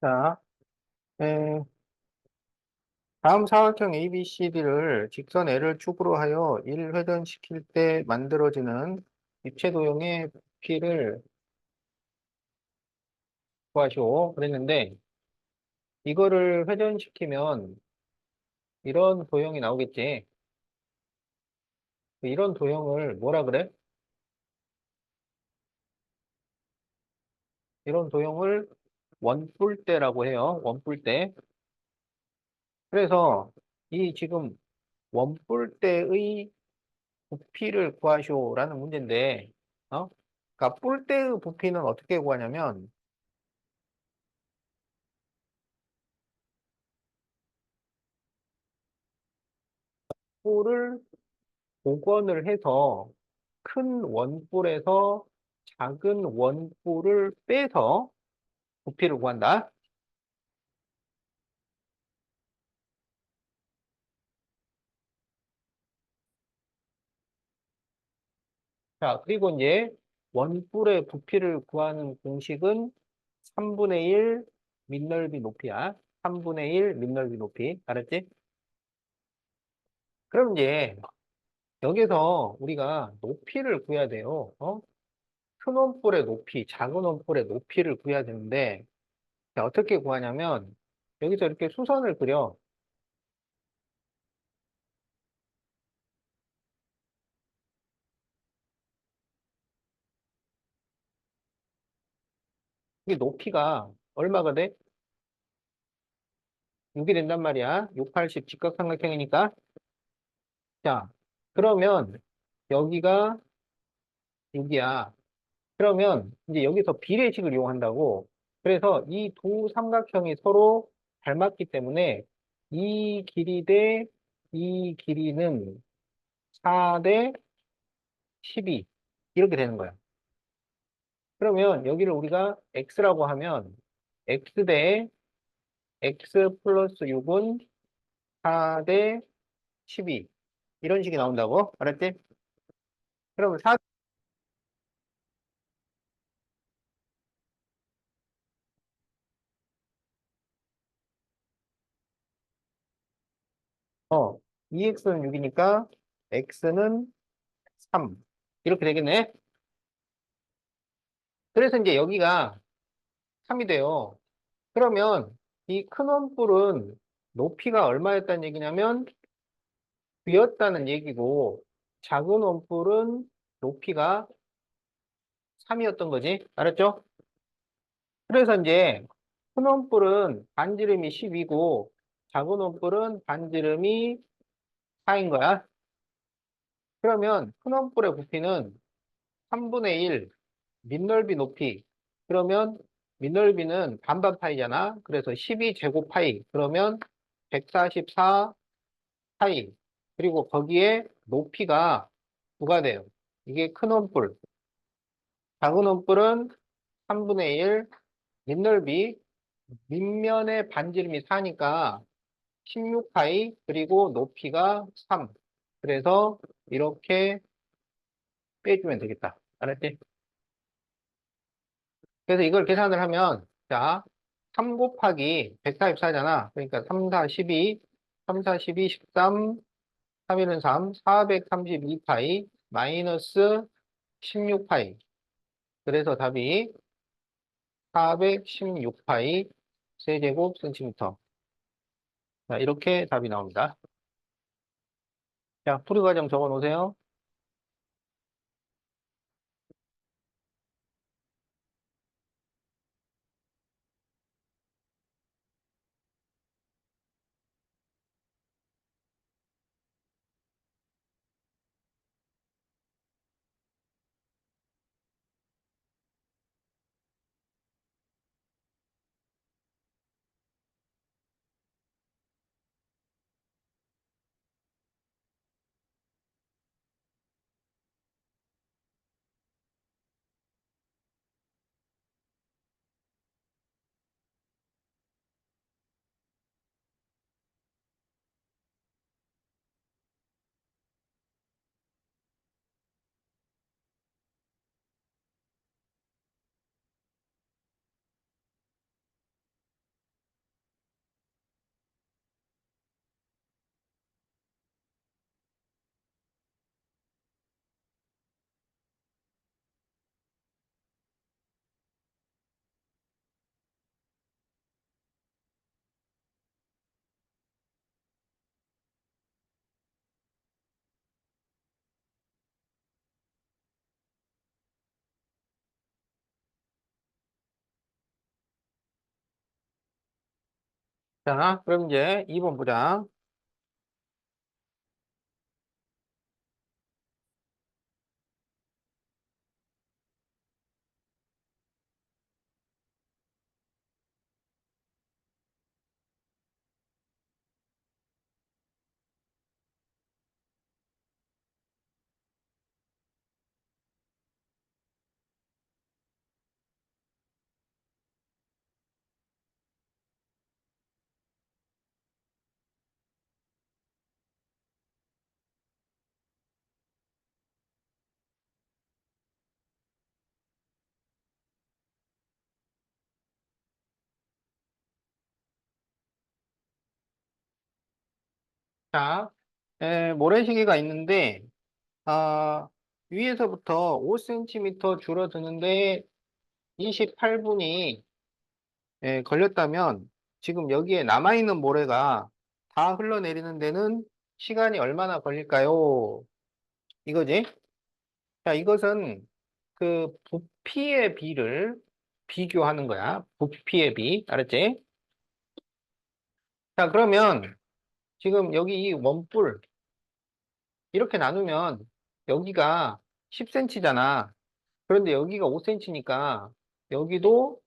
자, 에, 다음 사각형 ABCD를 직선 L을 축으로 하여 1회전시킬 때 만들어지는 입체 도형의 부피를 구하시오. 그랬는데, 이거를 회전시키면 이런 도형이 나오겠지. 이런 도형을 뭐라 그래? 이런 도형을 원뿔대라고 해요. 원뿔대. 그래서 이 지금 원뿔대의 부피를 구하시오라는 문제인데, 그러니까 뿔대의 부피는 어떻게 구하냐면, 뿔을 복원을 해서 큰 원뿔에서 작은 원뿔을 빼서 부피를 구한다. 자, 그리고 이제 원뿔의 부피를 구하는 공식은 3분의 1 밑넓이 높이야. 3분의 1 밑넓이 높이. 알았지? 그럼 이제 여기서 우리가 높이를 구해야 돼요. 큰 원뿔의 높이, 작은 원뿔의 높이를 구해야 되는데, 자, 어떻게 구하냐면, 여기서 이렇게 수선을 그려. 이게 높이가 얼마가 돼? 6이 된단 말이야. 6, 80 직각삼각형이니까. 자, 그러면 여기가 6이야. 그러면 이제 여기서 비례식을 이용한다고. 그래서 이 두 삼각형이 서로 닮았기 때문에 이 길이 대 이 길이는 4 대 12 이렇게 되는 거야. 그러면 여기를 우리가 x라고 하면 x 대 x 플러스 6은 4 대 12 이런 식이 나온다고. 알았지? 그러면 4, 어, 2x는 6이니까 x는 3 이렇게 되겠네. 그래서 이제 여기가 3이 돼요. 그러면 이 큰 원뿔은 높이가 얼마였다는 얘기냐면 9였다는 얘기고 작은 원뿔은 높이가 3이었던 거지. 알았죠? 그래서 이제 큰 원뿔은 반지름이 10이고 작은 원뿔은 반지름이 4인 거야. 그러면 큰 원뿔의 부피는 3분의 1 밑넓이 높이. 그러면 밑넓이는 반반 파이잖아. 그래서 12 제곱 파이. 그러면 144 파이. 그리고 거기에 높이가 부가 돼요. 이게 큰 원뿔. 작은 원뿔은 3분의 1 밑넓이. 밑면의 반지름이 4니까 16파이. 그리고 높이가 3. 그래서 이렇게 빼주면 되겠다. 알았지? 그래서 이걸 계산을 하면, 자, 3 곱하기 144잖아. 그러니까 3, 4, 12, 3, 4, 12, 13, 3, 1은 3, 432파이, 마이너스 16파이. 그래서 답이 416파이 세제곱 센티미터. 자, 이렇게 답이 나옵니다. 자, 풀이 과정 적어 놓으세요. 자, 그럼 이제 2번 보자. 자, 모래시계가 있는데, 아, 위에서부터 5cm 줄어드는데 28분이 걸렸다면 지금 여기에 남아있는 모래가 다 흘러내리는 데는 시간이 얼마나 걸릴까요? 이거지? 자, 이것은 그 부피의 비를 비교하는 거야. 부피의 비. 알았지? 자, 그러면 지금 여기 이 원뿔 이렇게 나누면 여기가 10cm잖아. 그런데 여기가 5cm니까 여기도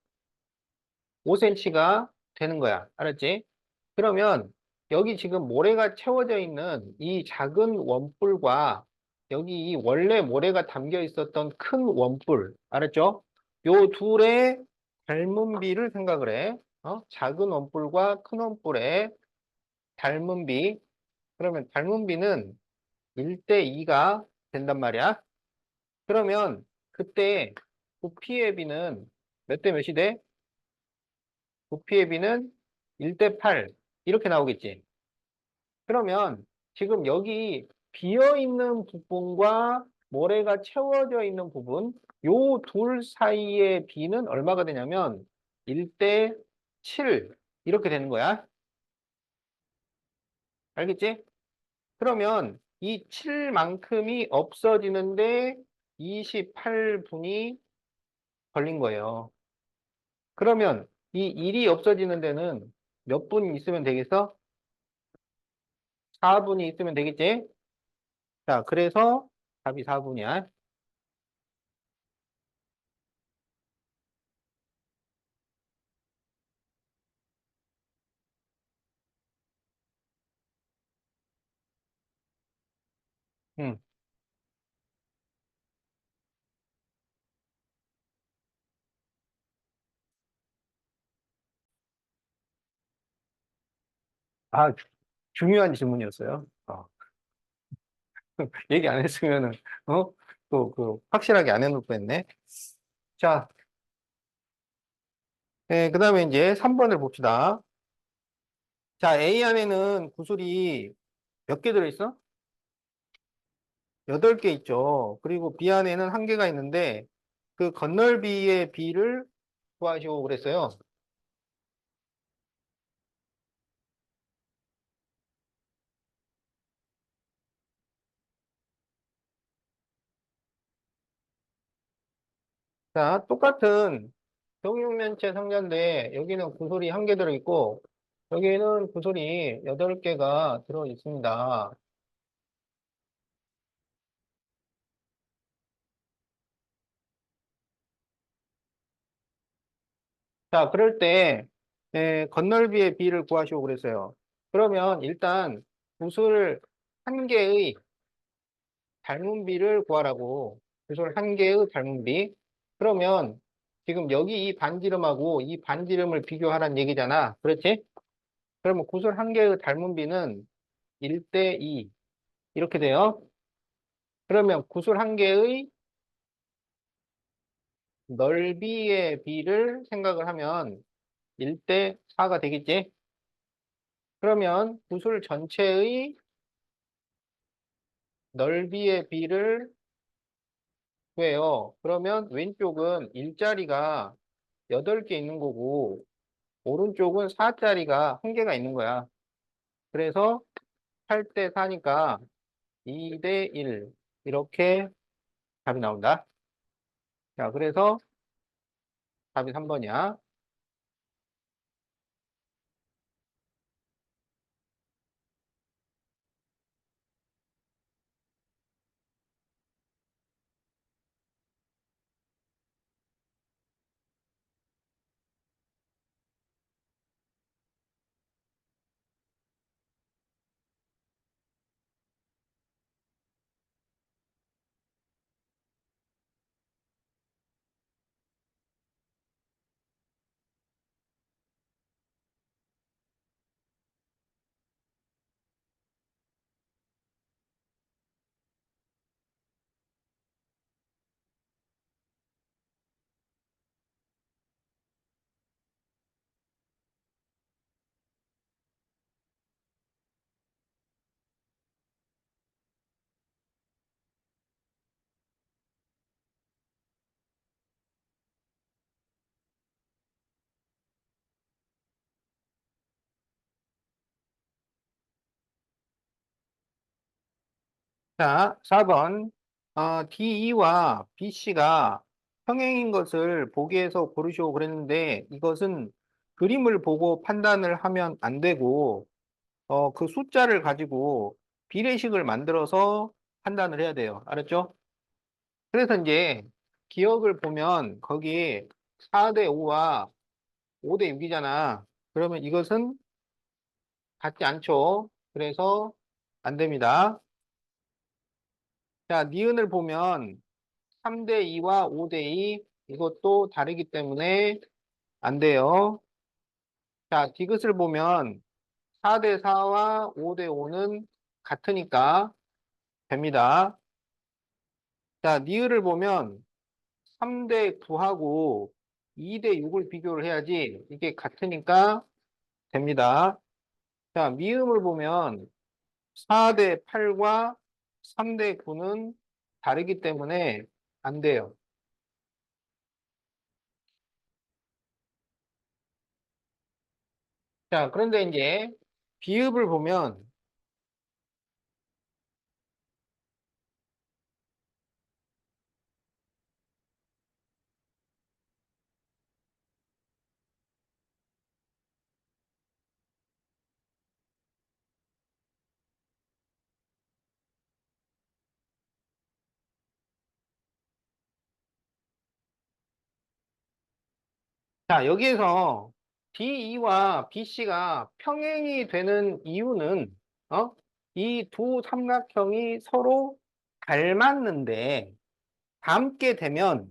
5cm가 되는 거야. 알았지? 그러면 여기 지금 모래가 채워져 있는 이 작은 원뿔과 여기 이 원래 모래가 담겨 있었던 큰 원뿔, 알았죠? 요 둘의 닮은 비를 생각을 해. 작은 원뿔과 큰 원뿔의 닮은 비. 그러면 닮은 비는 1대 2가 된단 말이야. 그러면 그때 부피의 비는 몇 대 몇이 돼? 부피의 비는 1대 8 이렇게 나오겠지. 그러면 지금 여기 비어 있는 부분과 모래가 채워져 있는 부분, 요 둘 사이의 비는 얼마가 되냐면 1대 7 이렇게 되는 거야. 알겠지? 그러면 이 7만큼이 없어지는데 28분이 걸린 거예요. 그러면 이 1이 없어지는 데는 몇 분 있으면 되겠어? 4분이 있으면 되겠지? 자, 그래서 답이 4분이야. 응. 아, 중요한 질문이었어요. 얘기 안 했으면은, 또, 확실하게 안 해놓을 뻔했네. 자, 그 다음에 이제 3번을 봅시다. 자, A 안에는 구슬이 몇 개 들어있어? 8개 있죠. 그리고 B 안에는 1개가 있는데, 그 건널비의 B를 구하시오 그랬어요. 자, 똑같은 정육면체 상자인데, 여기는 구슬이 1개 들어있고, 여기는 구슬이 8개가 들어있습니다. 자, 그럴 때 건널비의 비를 구하시오 그랬어요. 그러면 일단 구슬 1개의 닮은 비를 구하라고. 구슬 1개의 닮은 비. 그러면 지금 여기 이 반지름하고 이 반지름을 비교하라는 얘기잖아. 그렇지? 그러면 구슬 1개의 닮은 비는 1대 2 이렇게 돼요. 그러면 구슬 1개의 넓이의 비를 생각을 하면 1대 4가 되겠지? 그러면 구슬 전체의 넓이의 비를 구해요. 그러면 왼쪽은 1자리가 8개 있는 거고, 오른쪽은 4자리가 1개가 있는 거야. 그래서 8대 4니까 2대 1. 이렇게 답이 나온다. 자, 그래서 답이 3번이야. 자, 4번. DE와 BC가 평행인 것을 보기에서 고르시오 그랬는데 이것은 그림을 보고 판단을 하면 안 되고 그 숫자를 가지고 비례식을 만들어서 판단을 해야 돼요. 알았죠? 그래서 이제 기억을 보면 거기 4대 5와 5대 6이잖아. 그러면 이것은 같지 않죠? 그래서 안 됩니다. 자, 니은을 보면 3대 2와 5대 2 이것도 다르기 때문에 안 돼요. 자, 디귿을 보면 4대 4와 5대 5는 같으니까 됩니다. 자, 니을을 보면 3대 9하고 2대 6을 비교를 해야지 이게 같으니까 됩니다. 자, 미음을 보면 4대 8과 3대 9는 다르기 때문에 안 돼요. 자, 그런데 이제 비읍을 보면 자, 여기에서 DE와 BC가 평행이 되는 이유는, 이 두 삼각형이 서로 닮았는데, 닮게 되면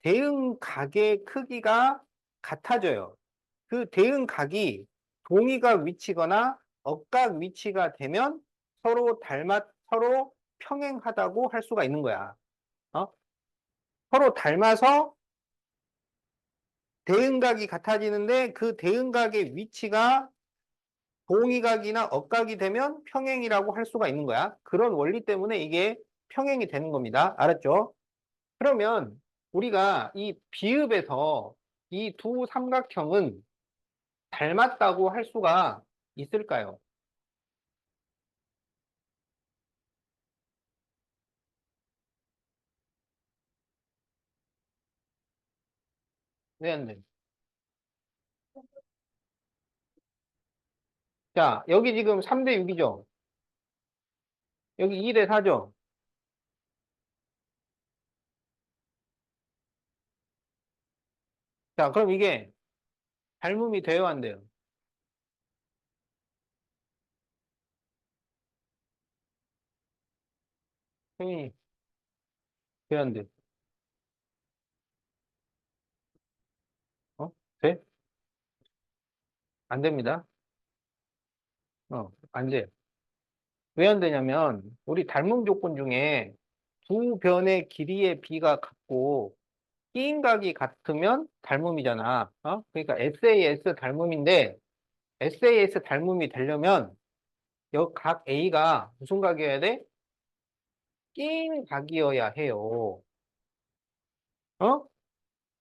대응각의 크기가 같아져요. 그 대응각이 동의각 위치거나 억각 위치가 되면 서로 평행하다고 할 수가 있는 거야. 어? 서로 닮아서 대응각이 같아지는데 그 대응각의 위치가 동의각이나 억각이 되면 평행이라고 할 수가 있는 거야. 그런 원리 때문에 이게 평행이 되는 겁니다. 알았죠? 그러면 우리가 이 비읍에서 이 두 삼각형은 닮았다고 할 수가 있을까요? 네, 안 돼. 자, 여기 지금 3대 6이죠? 여기 2대 4죠? 자, 그럼 이게 닮음이 돼요, 안 돼요? 평행이 돼요, 안 돼? 돼? 안 됩니다. 안 돼요. 왜 안 되냐면, 우리 닮음 조건 중에 두 변의 길이의 비가 같고, 끼임각이 같으면 닮음이잖아. 그러니까 SAS 닮음인데, SAS 닮음이 되려면, 각 A가 무슨 각이어야 돼? 끼임각이어야 해요. 어?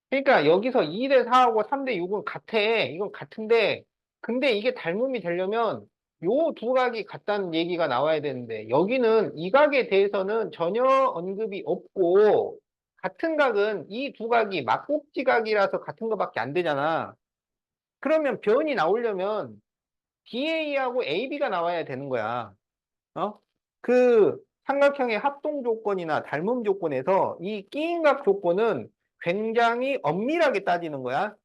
그러니까 여기서 2대 4하고 3대 6은 같아. 이건 같은데, 근데 이게 닮음이 되려면 요 두 각이 같다는 얘기가 나와야 되는데, 여기는 이 각에 대해서는 전혀 언급이 없고, 같은 각은 이 두 각이 막꼭지 각이라서 같은 것밖에 안 되잖아. 그러면 변이 나오려면 DA하고 AB가 나와야 되는 거야. 어? 그 삼각형의 합동 조건이나 닮음 조건에서 이 끼인각 조건은 굉장히 엄밀하게 따지는 거야.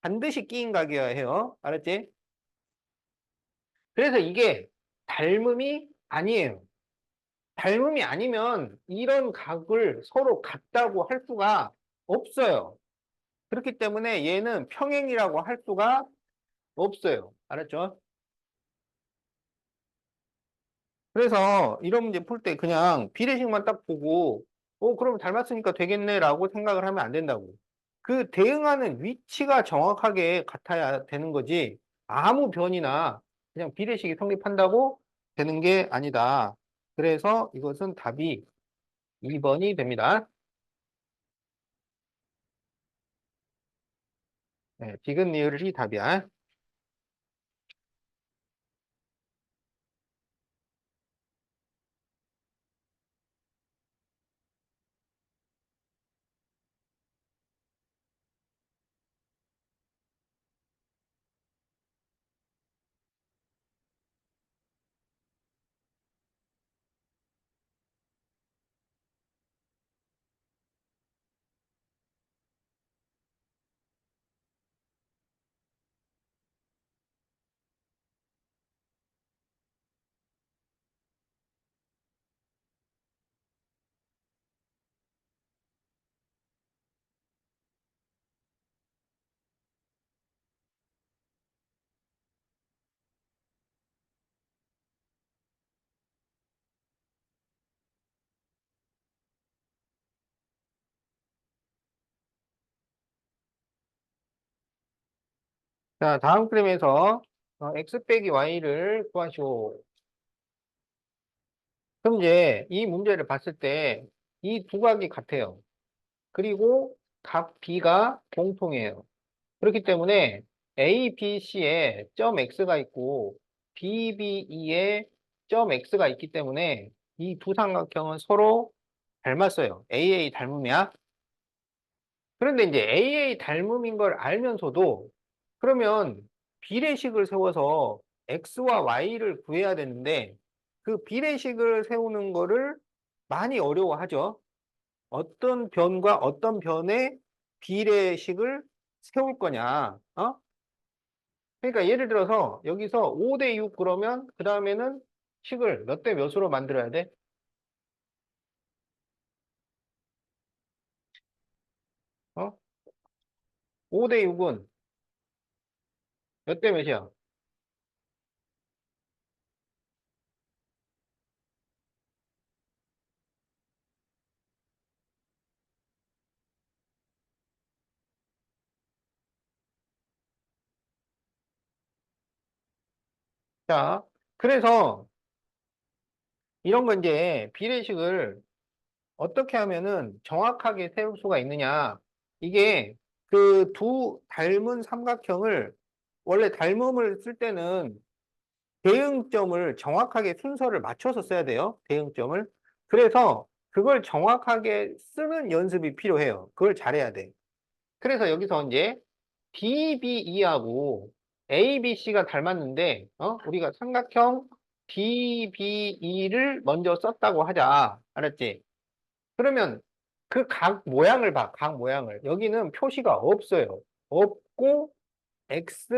반드시 끼인각이어야 해요. 알았지? 그래서 이게 닮음이 아니에요. 닮음이 아니면 이런 각을 서로 같다고 할 수가 없어요. 그렇기 때문에 얘는 평행이라고 할 수가 없어요. 알았죠? 그래서 이런 문제 풀 때 그냥 비례식만 딱 보고, 그럼 닮았으니까 되겠네라고 생각을 하면 안 된다고. 그 대응하는 위치가 정확하게 같아야 되는 거지, 아무 변이나 그냥 비례식이 성립한다고 되는 게 아니다. 그래서 이것은 답이 2번이 됩니다. 네, 디귿 리을이 답이야. 자, 다음 그림에서 x 빼기 y를 구하시오. 그럼 이제 이 문제를 봤을 때 이 두 각이 같아요. 그리고 각 B가 공통이에요. 그렇기 때문에 A, B, C에 점 X가 있고 B, B, E에 점 X가 있기 때문에 이 두 삼각형은 서로 닮았어요. AA 닮음이야. 그런데 이제 AA 닮음인 걸 알면서도 그러면 비례식을 세워서 X와 Y를 구해야 되는데 그 비례식을 세우는 거를 많이 어려워하죠. 어떤 변과 어떤 변의 비례식을 세울 거냐. 그러니까 예를 들어서 여기서 5대 6 그러면 그 다음에는 식을 몇 대 몇으로 만들어야 돼? 5대 6은 몇 대 몇이야? 자, 그래서 이런 거 이제 비례식을 어떻게 하면은 정확하게 세울 수가 있느냐. 이게 그 두 닮은 삼각형을 원래 닮음을 쓸 때는 대응점을 정확하게 순서를 맞춰서 써야 돼요. 대응점을. 그래서 그걸 정확하게 쓰는 연습이 필요해요. 그걸 잘해야 돼. 그래서 여기서 이제 DBE하고 ABC가 닮았는데, 우리가 삼각형 DBE를 먼저 썼다고 하자. 알았지? 그러면 그 각 모양을 봐, 각 모양을. 여기는 표시가 없어요. 없고, X,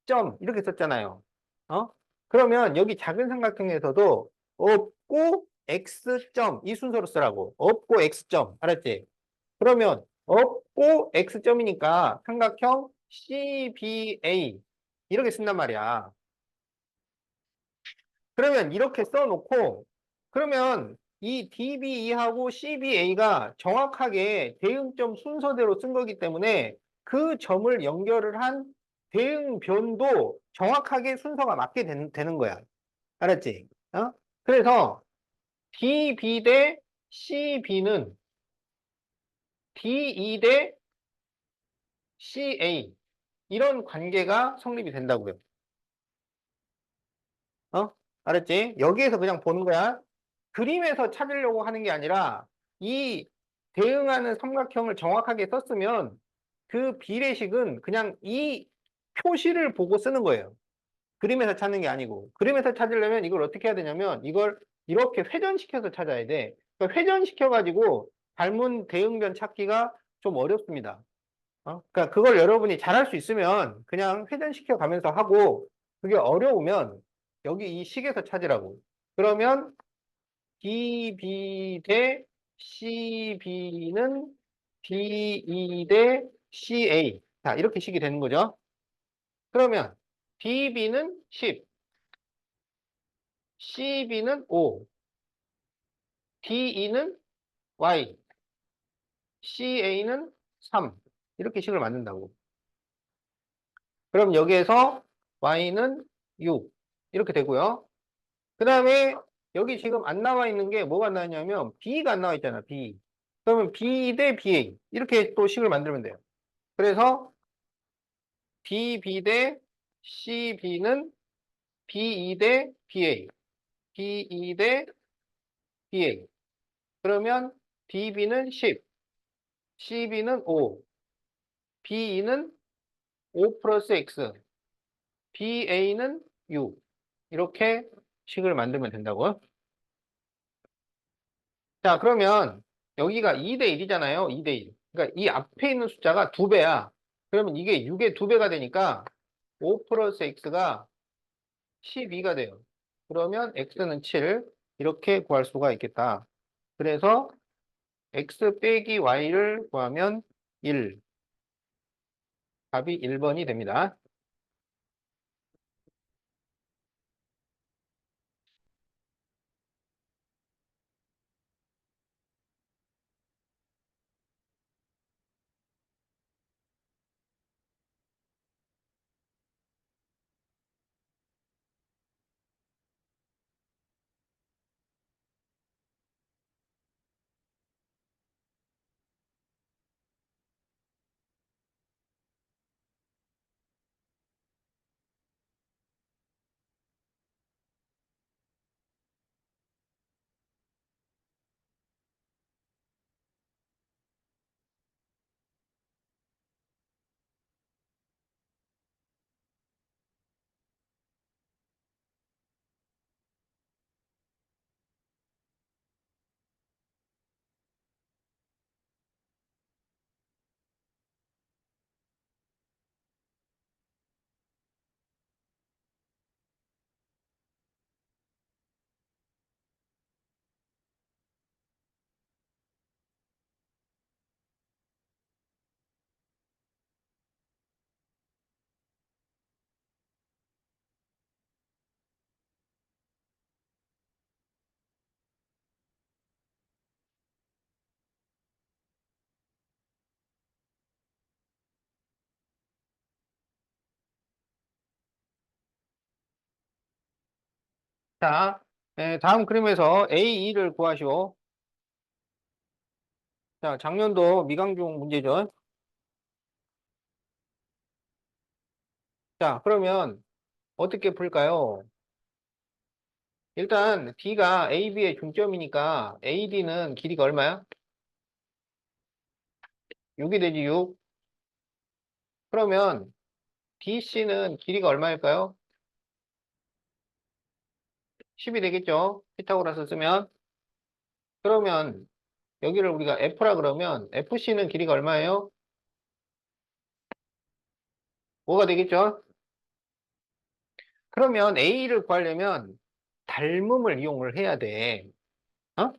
점, 이렇게 썼잖아요. 어? 그러면 여기 작은 삼각형에서도 없고, X, 점, 이 순서로 쓰라고. 없고, X, 점. 알았지? 그러면 없고, X, 점이니까 삼각형 CBA. 이렇게 쓴단 말이야. 그러면 이렇게 써놓고, 그러면 이 DBE하고 CBA가 정확하게 대응점 순서대로 쓴 거기 때문에 그 점을 연결을 한 대응변도 정확하게 순서가 맞게 되는 거야. 알았지? 그래서 DB 대 CB는 DE 대 CA. 이런 관계가 성립이 된다고요. 어? 알았지? 여기에서 그냥 보는 거야. 그림에서 찾으려고 하는 게 아니라 이 대응하는 삼각형을 정확하게 썼으면 그 비례식은 그냥 이 표시를 보고 쓰는 거예요. 그림에서 찾는 게 아니고. 그림에서 찾으려면 이걸 어떻게 해야 되냐면 이걸 이렇게 회전시켜서 찾아야 돼. 그러니까 회전시켜가지고 닮은 대응변 찾기가 좀 어렵습니다. 그러니까 그걸 여러분이 잘할 수 있으면 그냥 회전시켜 가면서 하고 그게 어려우면 여기 이 식에서 찾으라고. 그러면 DB 대 CB는 DE 대 CA. 자, 이렇게 식이 되는 거죠. 그러면 DB는 10, CB는 5, DE는 Y, CA는 3. 이렇게 식을 만든다고. 그럼 여기에서 Y는 6. 이렇게 되고요. 그 다음에 여기 지금 안 나와 있는 게 뭐가 나왔냐면 B가 안 나와 있잖아, B. 그러면 B 대 BA. 이렇게 또 식을 만들면 돼요. 그래서 DB 대 CB는 BE 대 BA. BE 대 BA. 그러면 DB는 10, CB는 5, BE는 5 플러스 X, BA는 6. 이렇게 식을 만들면 된다고요. 자, 그러면 여기가 2대 1이잖아요. 2대 1. 그러니까 이 앞에 있는 숫자가 2배야. 그러면 이게 6의 2배가 되니까 5 플러스 x가 12가 돼요. 그러면 x는 7. 이렇게 구할 수가 있겠다. 그래서 x 빼기 y를 구하면 1. 답이 1번이 됩니다. 자, 다음 그림에서 A2를 구하시오. 자, 작년도 미강중 문제죠. 자, 그러면 어떻게 풀까요? 일단 D가 AB의 중점이니까 AD는 길이가 얼마야? 6이 되지, 6. 그러면 BC는 길이가 얼마일까요? 10이 되겠죠? 피타고라스 쓰면. 그러면 여기를 우리가 F라 그러면 FC는 길이가 얼마예요? 5가 되겠죠? 그러면 A를 구하려면 닮음을 이용을 해야 돼. 어?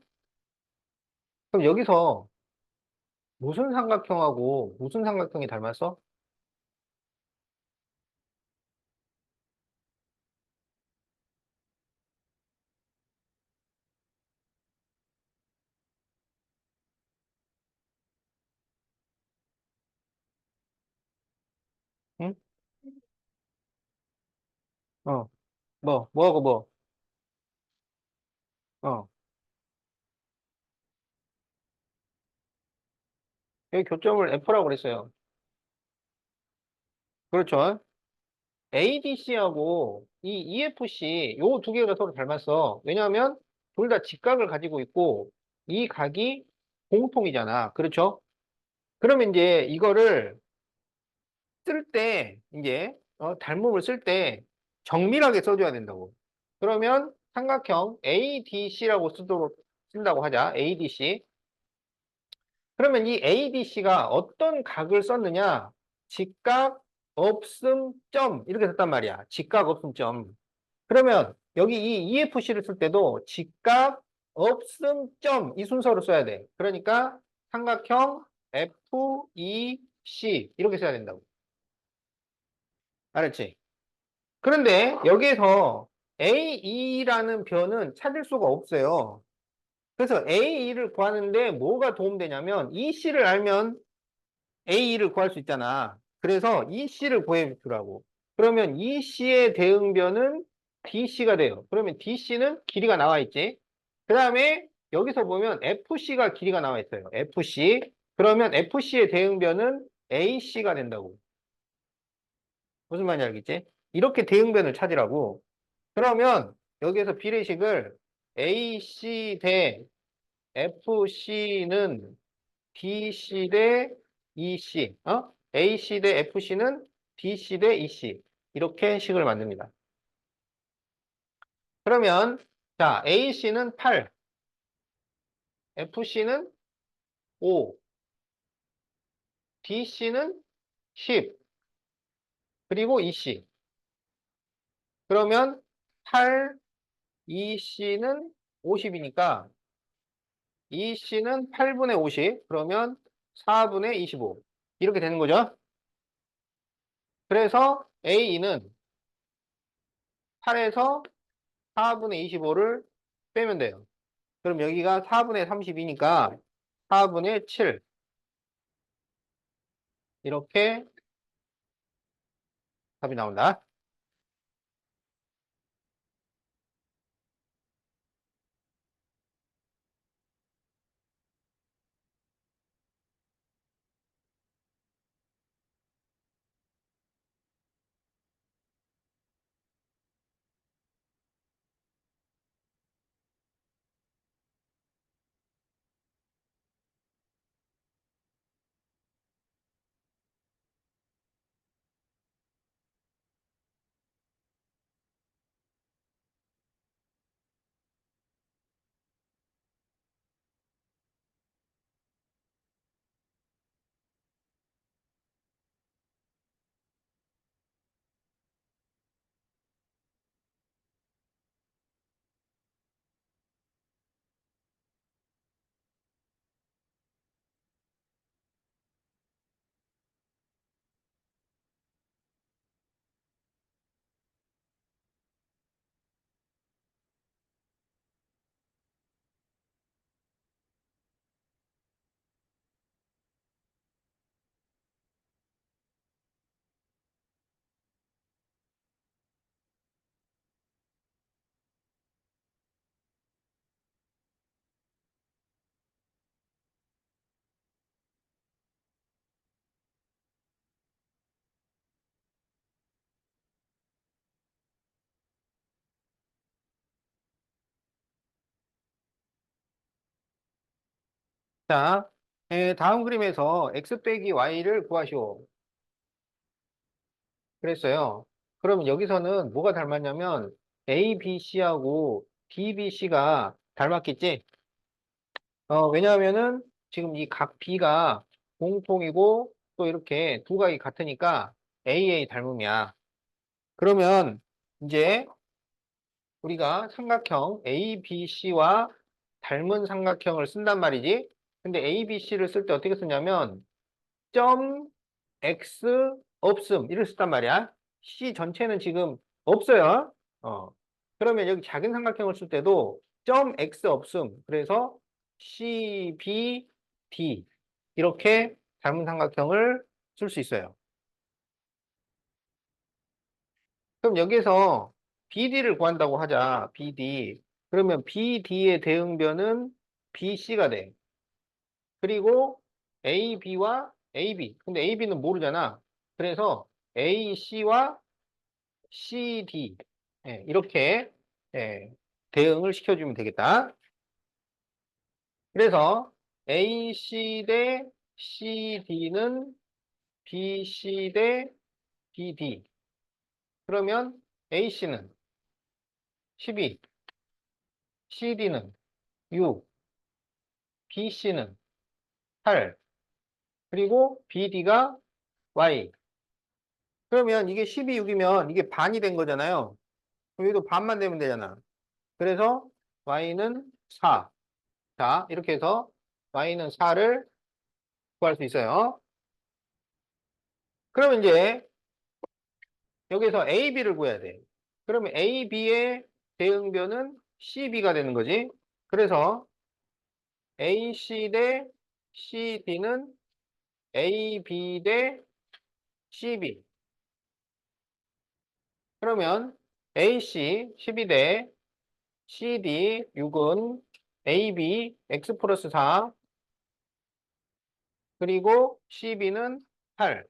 그럼 여기서 무슨 삼각형하고 무슨 삼각형이 닮았어? 응? 어, 뭐하고 뭐? 어, 여기 교점을 F라고 그랬어요. 그렇죠? ADC하고 이 EFC 요 두 개가 서로 닮았어. 왜냐하면 둘 다 직각을 가지고 있고 이 각이 공통이잖아. 그렇죠? 그러면 이제 이거를 쓸 때 이제 닮음을 쓸 때 정밀하게 써줘야 된다고. 그러면 삼각형 ADC라고 쓰도록 쓴다고 하자. ADC. 그러면 이 ADC가 어떤 각을 썼느냐? 직각, 없음, 점 이렇게 썼단 말이야. 직각, 없음, 점. 그러면 여기 이 EFC를 쓸 때도 직각, 없음, 점 이 순서로 써야 돼. 그러니까 삼각형 FEC 이렇게 써야 된다고. 알았지? 그런데 여기에서 AE라는 변은 찾을 수가 없어요. 그래서 AE를 구하는데 뭐가 도움되냐면 EC를 알면 AE를 구할 수 있잖아. 그래서 EC를 구해주라고. 그러면 EC의 대응변은 DC가 돼요. 그러면 DC는 길이가 나와 있지. 그 다음에 여기서 보면 FC가 길이가 나와 있어요. FC. 그러면 FC의 대응변은 AC가 된다고. 무슨 말인지 알겠지? 이렇게 대응변을 찾으라고. 그러면 여기에서 비례식을 AC 대 FC는 DC 대 EC, AC 대 FC는 DC 대 EC. 이렇게 식을 만듭니다. 그러면, 자, AC는 8, FC는 5, DC는 10, 그리고 EC. 그러면 8, EC는 50이니까 EC는 8분의 50, 그러면 4분의 25. 이렇게 되는 거죠. 그래서 A는 8에서 4분의 25를 빼면 돼요. 그럼 여기가 4분의 30이니까 4분의 7. 이렇게 답이 나온다. 자, 다음 그림에서 x 빼기 y를 구하시오. 그랬어요. 그럼 여기서는 뭐가 닮았냐면 A, B, C하고 B, B, C가 닮았겠지? 왜냐하면은 지금 이 각 B가 공통이고 또 이렇게 두 각이 같으니까 AA 닮음이야. 그러면 이제 우리가 삼각형 ABC와 닮은 삼각형을 쓴단 말이지. 근데 ABC를 쓸 때 어떻게 쓰냐면 점 X 없음 이를 썼단 말이야. C 전체는 지금 없어요. 어. 그러면 여기 작은 삼각형을 쓸 때도 점 X 없음. 그래서 C, B, D 이렇게 닮은 삼각형을 쓸 수 있어요. 그럼 여기서 BD를 구한다고 하자. BD. 그러면 BD의 대응변은 BC가 돼. 그리고 AB와 AB. 근데 AB는 모르잖아. 그래서 AC와 CD. 이렇게 예, 대응을 시켜주면 되겠다. 그래서 AC 대 CD는 BC 대 BD. 그러면 AC는 12, CD는 6, BC는 8, 그리고 BD가 Y. 그러면 이게 12, 6이면 이게 반이 된 거잖아요. 그럼 여기도 반만 되면 되잖아. 그래서 Y는 4. 자, 이렇게 해서 Y는 4를 구할 수 있어요. 그러면 이제 여기서 AB를 구해야 돼. 그러면 AB의 대응변은 CB가 되는 거지. 그래서 AC 대 CD는 AB 대 CB. 그러면 AC 12 대 CD 6은 AB X 플러스 4 그리고 CB는 8.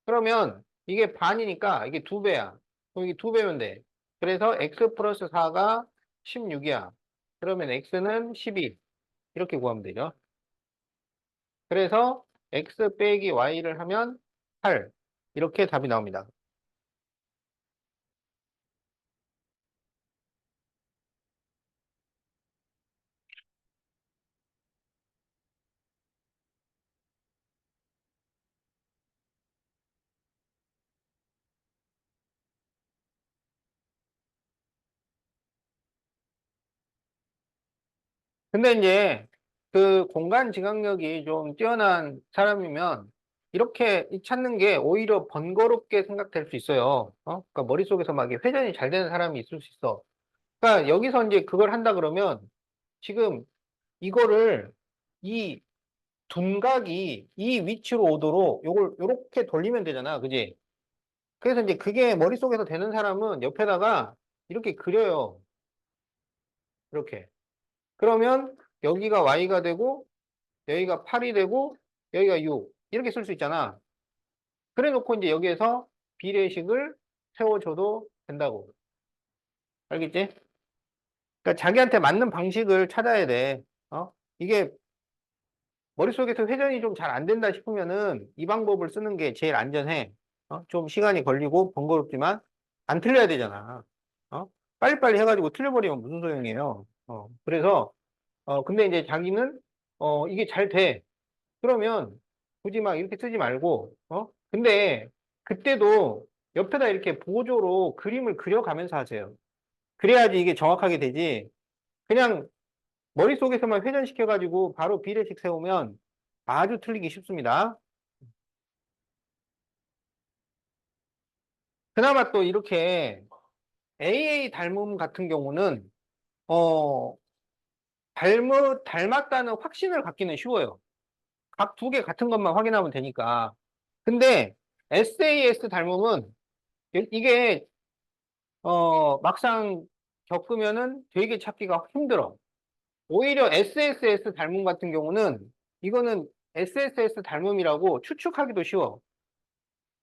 그러면 이게 반이니까 이게 2배야. 그럼 이게 2배면 돼. 그래서 X 플러스 4가 16이야. 그러면 X는 12. 이렇게 구하면 되죠. 그래서 X 빼기 Y를 하면 8. 이렇게 답이 나옵니다. 근데 이제 그 공간 지각력이 좀 뛰어난 사람이면 이렇게 찾는 게 오히려 번거롭게 생각될 수 있어요. 그러니까 머릿속에서 막 이게 회전이 잘 되는 사람이 있을 수 있어. 그러니까 여기서 이제 그걸 한다 그러면 지금 이거를 이 둔각이 이 위치로 오도록 요걸 요렇게 돌리면 되잖아. 그지? 그래서 이제 그게 머릿속에서 되는 사람은 옆에다가 이렇게 그려요. 이렇게. 그러면 여기가 y가 되고 여기가 8이 되고 여기가 6 이렇게 쓸 수 있잖아. 그래 놓고 이제 여기에서 비례식을 세워줘도 된다고. 알겠지? 그러니까 자기한테 맞는 방식을 찾아야 돼. 이게 머릿속에서 회전이 좀 잘 안 된다 싶으면은 이 방법을 쓰는 게 제일 안전해. 좀 시간이 걸리고 번거롭지만 안 틀려야 되잖아. 어? 빨리빨리 해가지고 틀려버리면 무슨 소용이에요. 그래서 근데 이제 자기는 이게 잘 돼. 그러면 굳이 막 이렇게 쓰지 말고, 근데 그때도 옆에다 이렇게 보조로 그림을 그려가면서 하세요. 그래야지 이게 정확하게 되지. 그냥 머릿속에서만 회전시켜가지고 바로 비례식 세우면 아주 틀리기 쉽습니다. 그나마 또 이렇게 AA 닮음 같은 경우는, 어, 닮았다는 확신을 갖기는 쉬워요. 각 두 개 같은 것만 확인하면 되니까. 근데 SAS 닮음은 이게 막상 겪으면은 되게 찾기가 힘들어. 오히려 SSS 닮음 같은 경우는 이거는 SSS 닮음이라고 추측하기도 쉬워.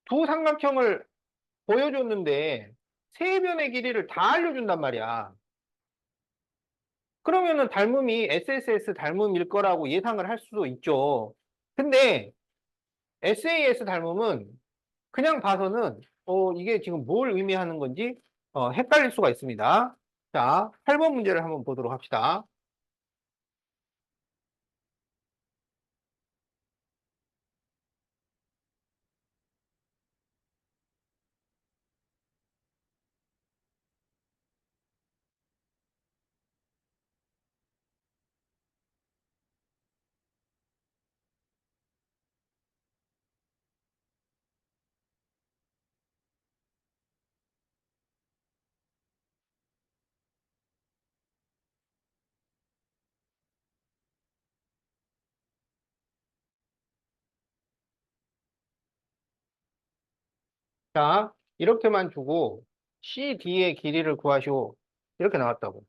두 삼각형을 보여줬는데 세 변의 길이를 다 알려준단 말이야. 그러면은 닮음이 SSS 닮음일 거라고 예상을 할 수도 있죠. 근데 SAS 닮음은 그냥 봐서는 이게 지금 뭘 의미하는 건지 헷갈릴 수가 있습니다. 자, 8번 문제를 한번 보도록 합시다. 자, 이렇게만 주고 CD의 길이를 구하시오. 이렇게 나왔다고.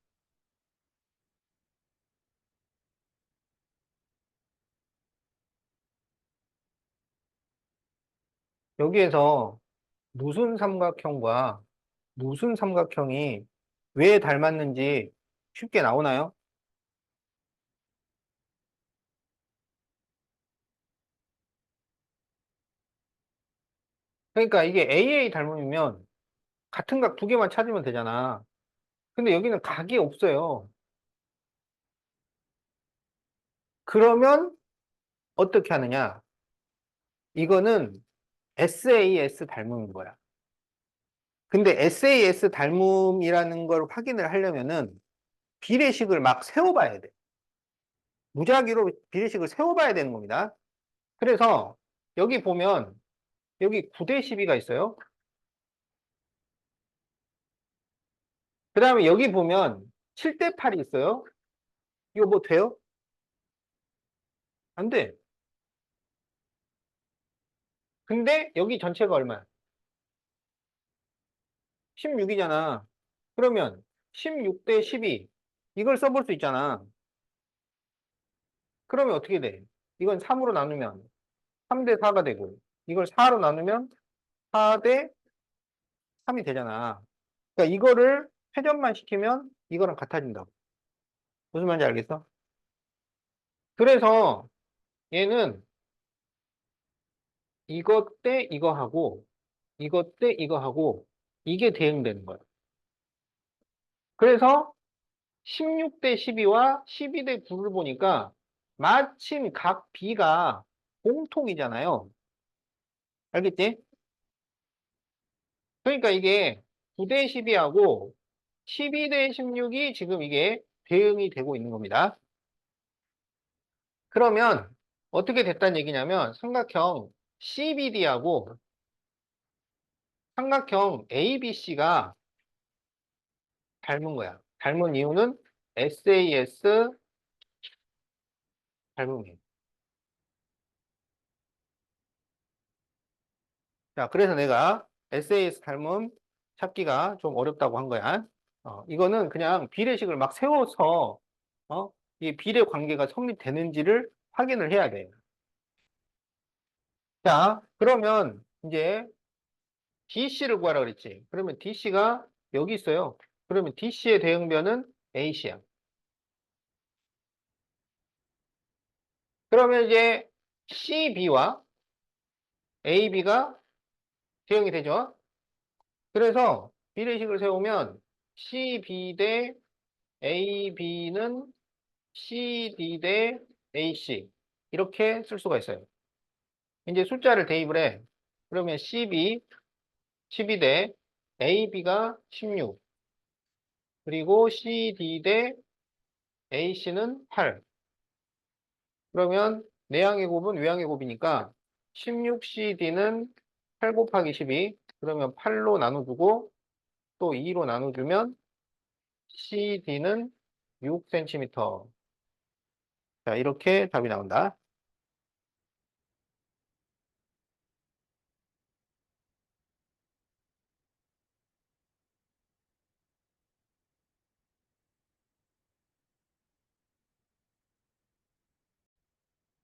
여기에서 무슨 삼각형과 무슨 삼각형이 왜 닮았는지 쉽게 나오나요? 그러니까 이게 AA 닮음이면 같은 각 두 개만 찾으면 되잖아. 근데 여기는 각이 없어요. 그러면 어떻게 하느냐? 이거는 SAS 닮음인 거야. 근데 SAS 닮음이라는 걸 확인을 하려면은 비례식을 막 세워봐야 돼. 무작위로 비례식을 세워봐야 되는 겁니다. 그래서 여기 보면 여기 9대 12가 있어요. 그 다음에 여기 보면 7대 8이 있어요. 이거 뭐 돼요? 안 돼. 근데 여기 전체가 얼마야? 16이잖아. 그러면 16대 12 이걸 써볼 수 있잖아. 그러면 어떻게 돼? 이건 3으로 나누면 3대 4가 되고 이걸 4로 나누면 4대 3이 되잖아. 그러니까 이거를 회전만 시키면 이거랑 같아진다고. 무슨 말인지 알겠어? 그래서 얘는 이것 대 이거 하고 이것 대 이거 하고 이게 대응되는 거야. 그래서 16대 12와 12대 9를 보니까 마침 각 B가 공통이잖아요. 알겠지? 그러니까 이게 9대 12하고 12대 16이 지금 이게 대응이 되고 있는 겁니다. 그러면 어떻게 됐다는 얘기냐면 삼각형 CBD하고 삼각형 ABC가 닮은 거야. 닮은 이유는 SAS 닮음이에요. 자, 그래서 내가 SAS 닮음 찾기가 좀 어렵다고 한 거야. 이거는 그냥 비례식을 막 세워서, 이 비례 관계가 성립되는지를 확인을 해야 돼. 자, 그러면 이제 DC를 구하라 그랬지. 그러면 DC가 여기 있어요. 그러면 DC의 대응변은 AC야. 그러면 이제 CB와 AB가 대응이 되죠. 그래서 비례식을 세우면 CB 대 AB는 CD 대 AC 이렇게 쓸 수가 있어요. 이제 숫자를 대입을 해. 그러면 CB 12 대 AB가 16 그리고 CD 대 AC는 8. 그러면 내항의 곱은 외항의 곱이니까 16CD는 8 곱하기 12 그러면 8로 나눠주고 또 2로 나눠주면 CD는 6cm. 자, 이렇게 답이 나온다.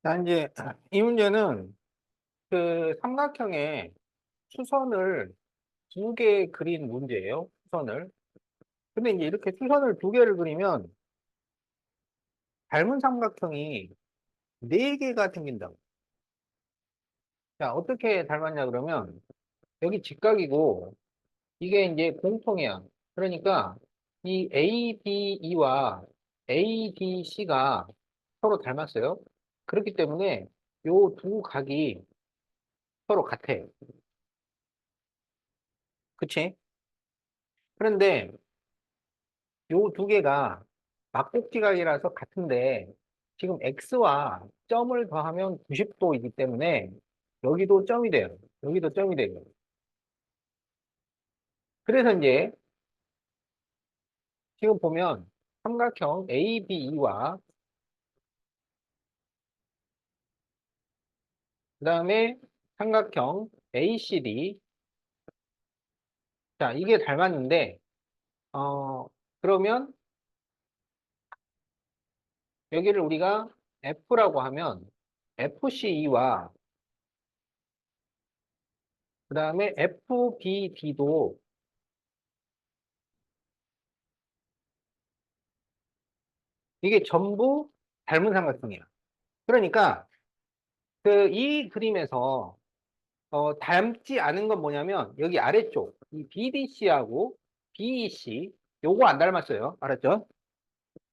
자, 이제 이 문제는 그 삼각형에 수선을 두 개 그린 문제예요. 수선을. 근데 이제 이렇게 수선을 두 개를 그리면 닮은 삼각형이 네개가 생긴다고. 자, 어떻게 닮았냐 그러면 여기 직각이고 이게 이제 공통이야. 그러니까 이 ABE와 ADC가 서로 닮았어요. 그렇기 때문에 요 두 각이 서로 같아. 그치? 그런데 요 두 개가 막꼭지각이라서 같은데 지금 X와 점을 더하면 90도이기 때문에 여기도 점이 돼요. 여기도 점이 돼요. 그래서 이제 지금 보면 삼각형 ABE와 그 다음에 삼각형 ACD. 자, 이게 닮았는데, 그러면 여기를 우리가 F라고 하면 FCE와 그 다음에 FBD도 이게 전부 닮은 삼각형이야. 그러니까 그 이 그림에서 닮지 않은 건 뭐냐면 여기 아래쪽 이 BDC하고 BEC 요거 안 닮았어요. 알았죠?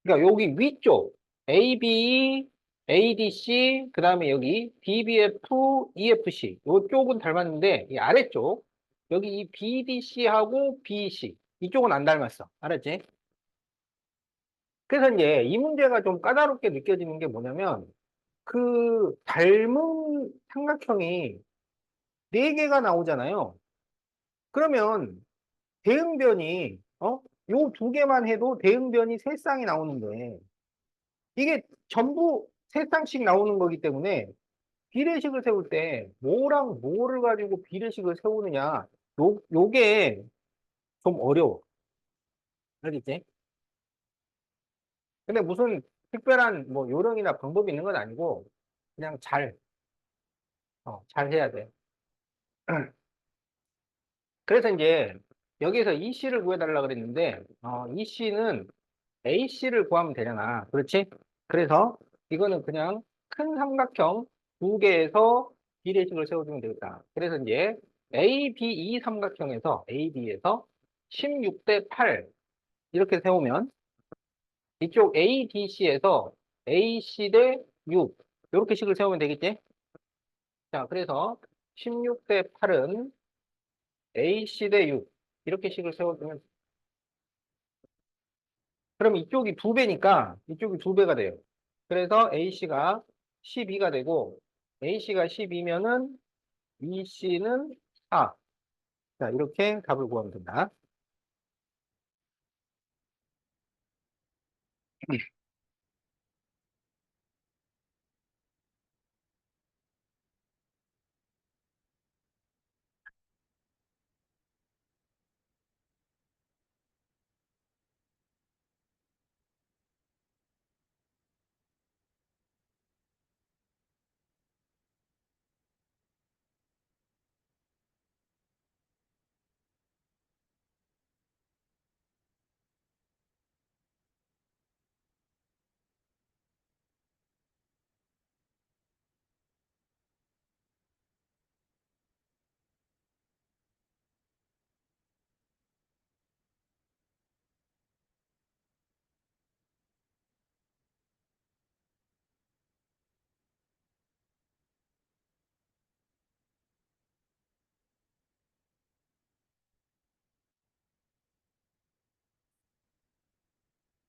그러니까 여기 위쪽 AB, ADC 그다음에 여기 DBF, EFC 요쪽은 닮았는데 이 아래쪽 여기 이 BDC하고 BEC 이쪽은 안 닮았어. 알았지? 그래서 이제 이 문제가 좀 까다롭게 느껴지는 게 뭐냐면 그 닮은 삼각형이 네 개가 나오잖아요. 그러면 대응변이 요 두 개만 해도 대응변이 세 쌍이 나오는데 이게 전부 세 쌍씩 나오는 거기 때문에 비례식을 세울 때 뭐랑 뭐를 가지고 비례식을 세우느냐 요게 좀 어려워. 알겠지? 근데 무슨 특별한 뭐 요령이나 방법이 있는 건 아니고 그냥 잘 해야 돼. 그래서 이제 여기서 EC를 구해달라 그랬는데 EC는 AC를 구하면 되잖아. 그렇지? 그래서 이거는 그냥 큰 삼각형 두 개에서 비례식을 세워주면 되겠다. 그래서 이제 ABE 삼각형에서 AB에서 16대 8 이렇게 세우면 이쪽 ADC에서 AC 대 6 이렇게 식을 세우면 되겠지? 자, 그래서 16대 8은 AC 대 6 이렇게 식을 세워주면 그럼 이쪽이 두 배니까 이쪽이 두 배가 돼요. 그래서 AC가 12가 되고 AC가 12면은 EC는 4. 자, 이렇게 답을 구하면 된다.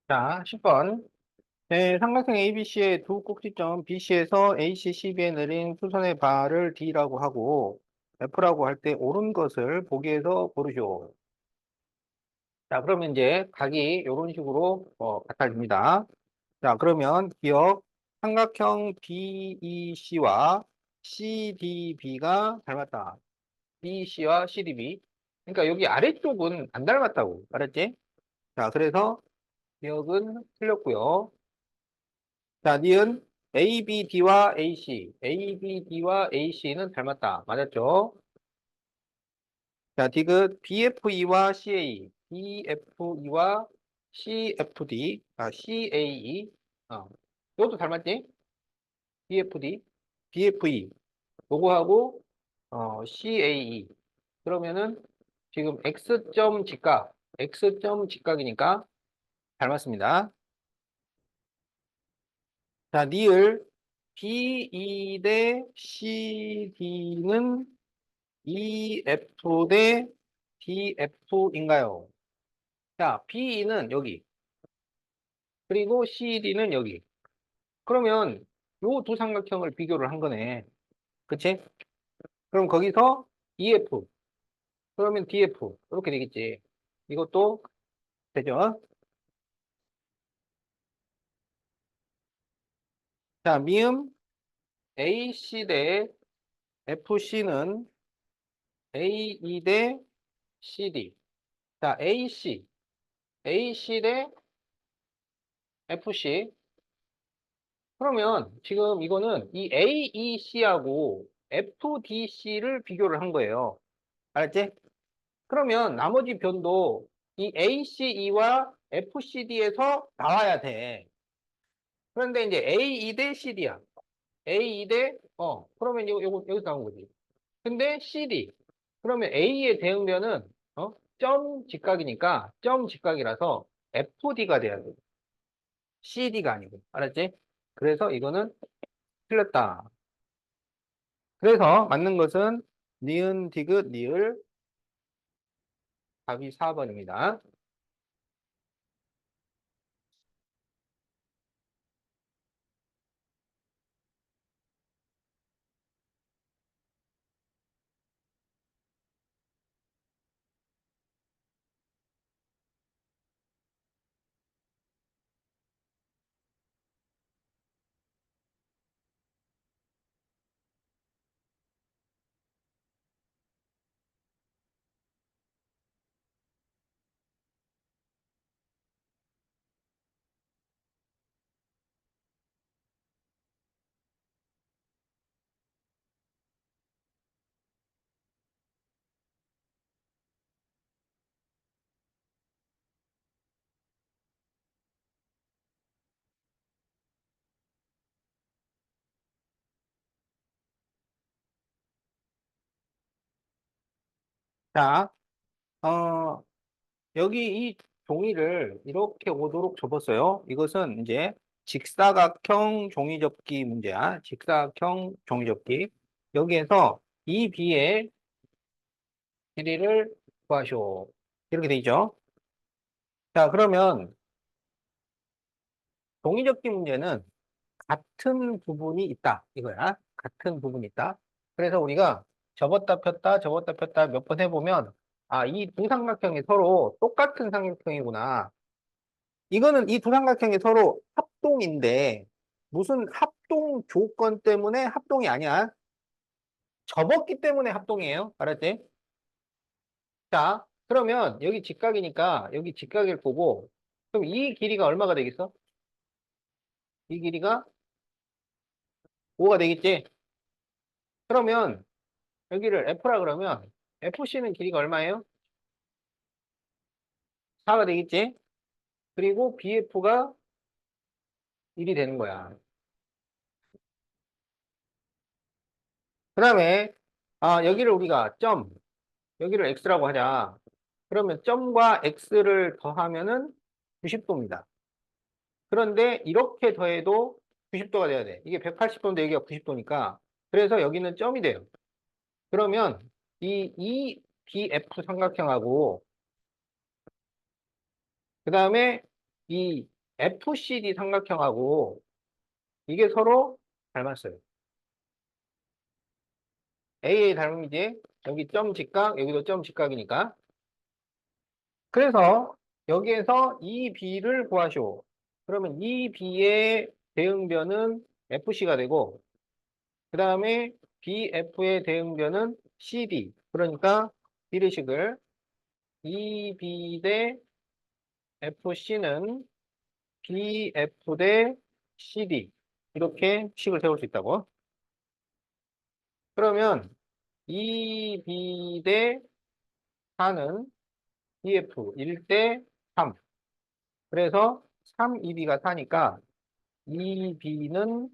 자, 10번. 네, 삼각형 ABC의 두 꼭지점 BC에서 AC, CB에 내린 수선의 발을 D라고 하고 F라고 할 때 옳은 것을 보기에서 고르시오. 자, 그러면 이제 각이 이런 식으로 같아집니다. 자, 그러면 기억 삼각형 BEC와 CDB가 닮았다. BEC와 CDB. 그러니까 여기 아래쪽은 안 닮았다고. 알았지? 자, 그래서 기억은 틀렸고요. 자, 니은 ABD와 AC. ABD와 AC는 닮았다. 맞았죠? 자, 디귿 BFE와 CA. BFE와 CFD. CAE. 이것도 닮았지? BFD, BFE, 요거하고 CAE. 그러면은 지금 X점 직각, X점 직각이니까 닮았습니다. 자, 니을 BE 대 CD는 EF 대 DF인가요? 자, BE는 여기, 그리고 CD는 여기. 그러면 요 두 삼각형을 비교를 한 거네. 그치? 그럼 거기서 EF, 그러면 DF, 이렇게 되겠지. 이것도 되죠? 자, 미음 AC 대 FC는 AE 대 CD. 자, AC 대 FC. 그러면 지금 이거는 이 AEC하고 FDC를 비교를 한 거예요. 알았지? 그러면 나머지 변도 이 ACE와 FCD에서 나와야 돼. 그런데 이제 AE 대 CD야. AE 대, 그러면 이거 여기서 나온 거지. 근데 CD. 그러면 A의 대응변은, 점 직각이니까, 점 직각이라서 FD가 돼야 돼. CD가 아니고. 알았지? 그래서 이거는 틀렸다. 그래서 맞는 것은 니은, 디귿, 니을, 답이 4번입니다. 자, 어, 여기 이 종이를 이렇게 오도록 접었어요. 이것은 이제 직사각형 종이접기 문제야. 직사각형 종이접기. 여기에서 이 비의 길이를 구하시오. 이렇게 돼 있죠. 자, 그러면 종이접기 문제는 같은 부분이 있다. 이거야. 같은 부분이 있다. 그래서 우리가 접었다 폈다 몇 번 해보면, 아, 이 두 삼각형이 서로 똑같은 삼각형이구나. 이거는 이 두 삼각형이 서로 합동인데, 무슨 합동 조건 때문에 합동이 아니야. 접었기 때문에 합동이에요. 알았지? 자, 그러면 여기 직각이니까 여기 직각일 거고, 그럼 이 길이가 얼마가 되겠어? 이 길이가 5가 되겠지? 그러면 여기를 F라 그러면 FC는 길이가 얼마예요? 4가 되겠지? 그리고 BF가 1이 되는 거야. 그 다음에, 여기를 우리가 여기를 X라고 하자. 그러면 점과 X를 더하면은 90도입니다. 그런데 이렇게 더해도 90도가 돼야 돼. 이게 180도인데 여기가 90도니까. 그래서 여기는 점이 돼요. 그러면 이 BF 삼각형하고 그 다음에 이 FCD 삼각형하고 이게 서로 닮았어요. AA 닮음이지. 여기 점 직각, 여기도 점 직각이니까. 그래서 여기에서 이 B를 구하시오. 그러면 이 B의 대응변은 FC가 되고, 그 다음에 BF의 대응변은 CD. 그러니까 비례식을 2B 대 FC는 BF 대 CD. 이렇게 식을 세울 수 있다고. 그러면 2B 대 4는 EF 1대 3. 그래서 3, 2B가 4니까 2b는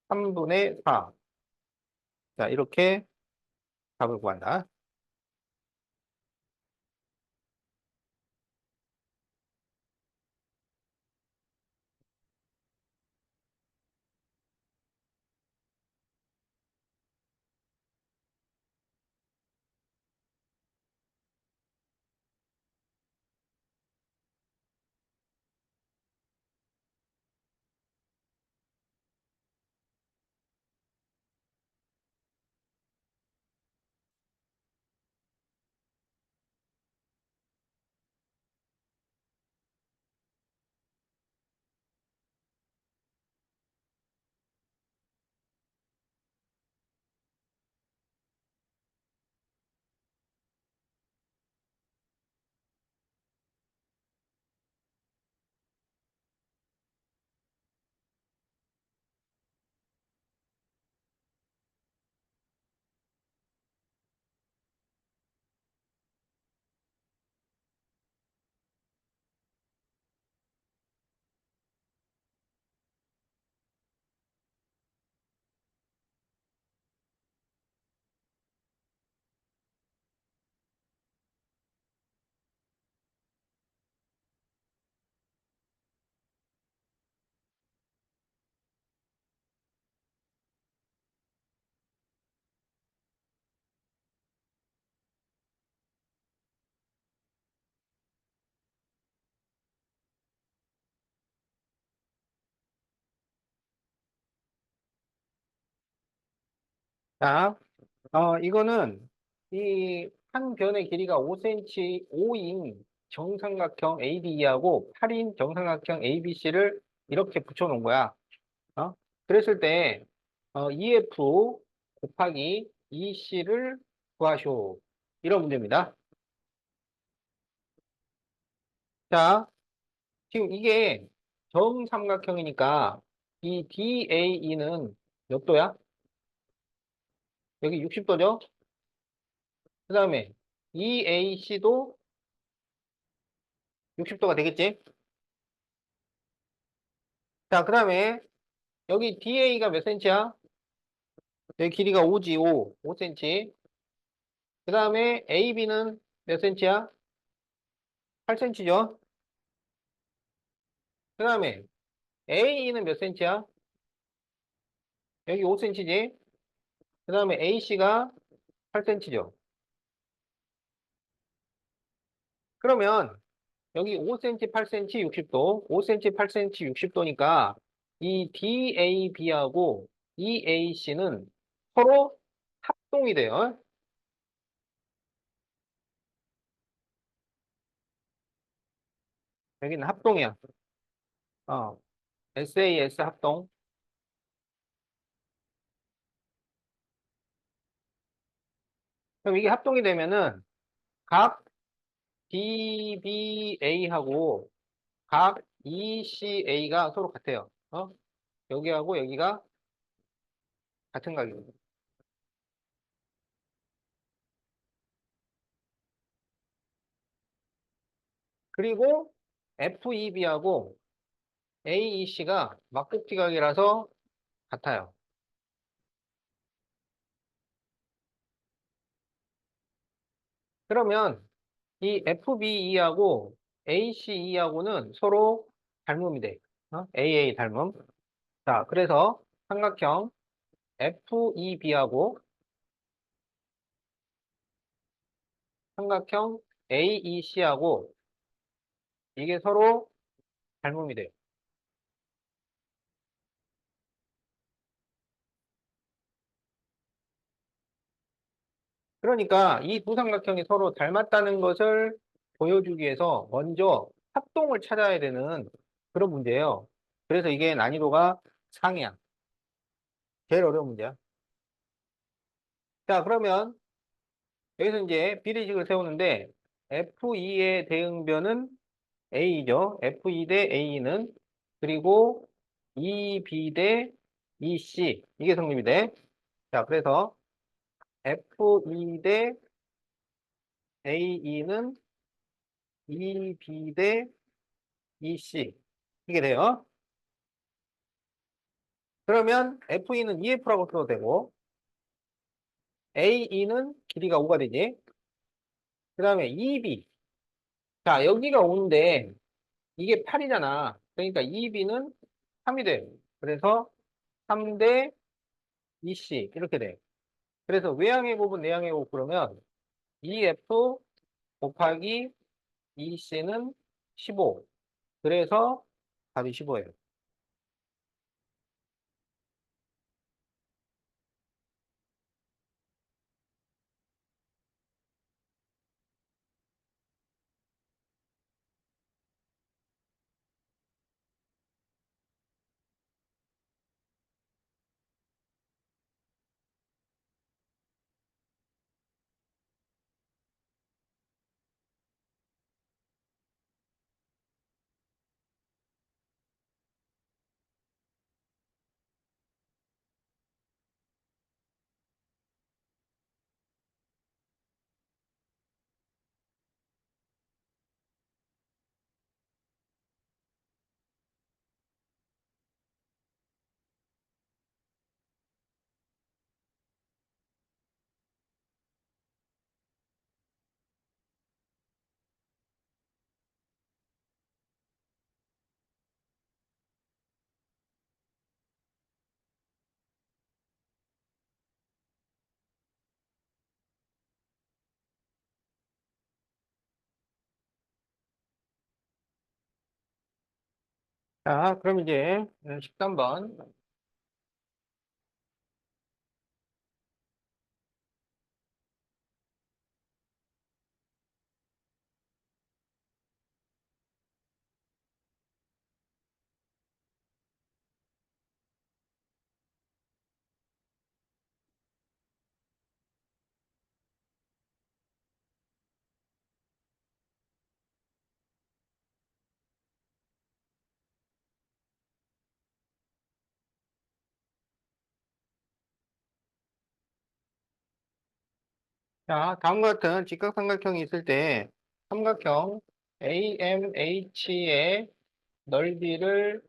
3분의 4. 자, 이렇게 답을 구한다. 자, 이거는 이 한 변의 길이가 5cm, 5인 정삼각형 AB하고 8인 정삼각형 ABC를 이렇게 붙여놓은 거야. 어? 그랬을 때, EF 곱하기 EC를 구하시오. 이런 문제입니다. 자, 지금 이게 정삼각형이니까 이 DAE는 몇 도야? 여기 60도죠? 그 다음에 EAC도 60도가 되겠지? 자, 그 다음에 여기 DA가 몇 센치야? 여기 길이가 5지, 5. 5cm. 그 다음에 AB는 몇 센치야? 8cm죠? 그 다음에 AE는 몇 센치야? 여기 5cm지? 그 다음에 AC가 8cm죠? 그러면 여기 5cm, 8cm, 60도, 5cm, 8cm, 60도니까 이 DAB하고 EAC는 서로 합동이 돼요. 여기는 합동이야. 어, SAS 합동. 그럼 이게 합동이 되면은 각 DBA하고 각 ECA가 서로 같아요. 여기하고 여기가 같은 가격입니다. 그리고 FEB하고 AEC가 막급지각이라서 같아요. 그러면 이 FBE하고 ACE하고는 서로 닮음이 돼. AA 닮음. 자, 그래서 삼각형 FEB하고 삼각형 AEC하고 이게 서로 닮음이 돼요. 그러니까 이 두 삼각형이 서로 닮았다는 것을 보여주기 위해서 먼저 합동을 찾아야 되는 그런 문제예요. 그래서 이게 난이도가 상이야. 제일 어려운 문제야. 자, 그러면 여기서 이제 비례식을 세우는데 F2의 대응변은 A죠. F2 대 A는 그리고 2B 대 2C 이게 성립이 돼. 자, 그래서 F2 대 A는 2B 대 EC 이게 돼요. 그러면 FE는 EF라고 써도 되고, AE는 길이가 5가 되지. 그 다음에 EB. 자, 여기가 5인데, 이게 8이잖아. 그러니까 EB는 3이 돼. 그래서 3대 EC. 이렇게 돼. 그래서 외양의 곱은 내양의 곱 그러면 EF 곱하기 EC는 15. 그래서 답이 15예요. 자, 그럼 이제 13번. 자, 다음과 같은 직각삼각형이 있을 때 삼각형 AMH의 넓이를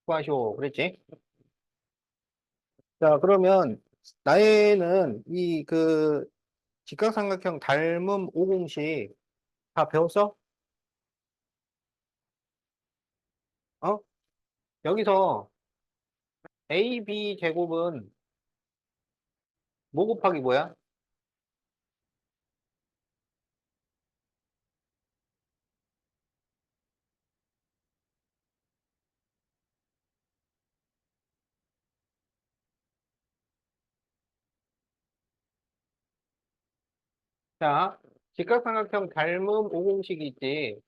구하시오. 그랬지? 자, 그러면 나에는 이 직각삼각형 닮음 5공식 다 배웠어? 어? 여기서 AB 제곱은 뭐 곱하기 뭐야? 자, 직각삼각형 닮음 5공식이 있지.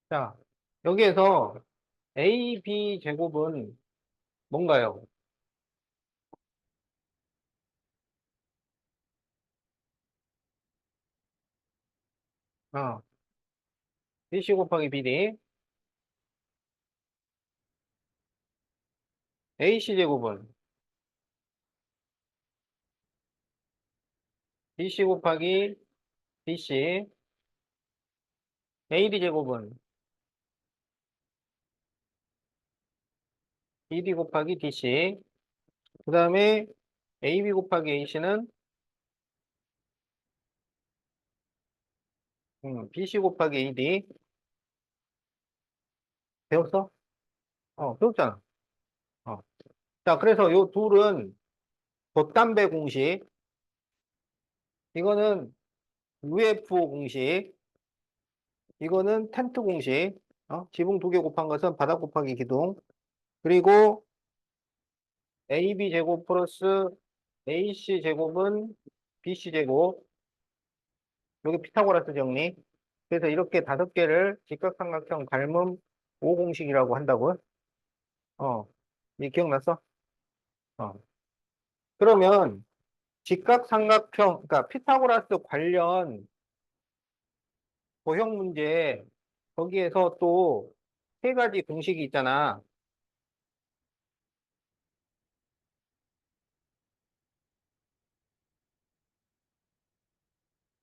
자, 여기에서 AB 제곱은 뭔가요? 어, BC 곱하기 BD. AC 제곱은 BC 곱하기 BC. AD 제곱은 BD 곱하기 DC. 그 다음에 AB 곱하기 AC는 BC 곱하기 AD. 배웠어? 배웠잖아. 어. 자, 그래서 요 둘은 돛담배 공식. 이거는 UFO 공식. 이거는 텐트 공식. 지붕 두 개 곱한 것은 바닥 곱하기 기둥. 그리고 AB 제곱 플러스 AC 제곱은 BC 제곱. 여기 피타고라스 정리. 그래서 이렇게 다섯 개를 직각삼각형 닮음 5공식이라고 한다고. 어, 이 기억났어? 어. 그러면 직각삼각형, 그러니까 피타고라스 관련 고형 문제, 거기에서 또 세 가지 공식이 있잖아.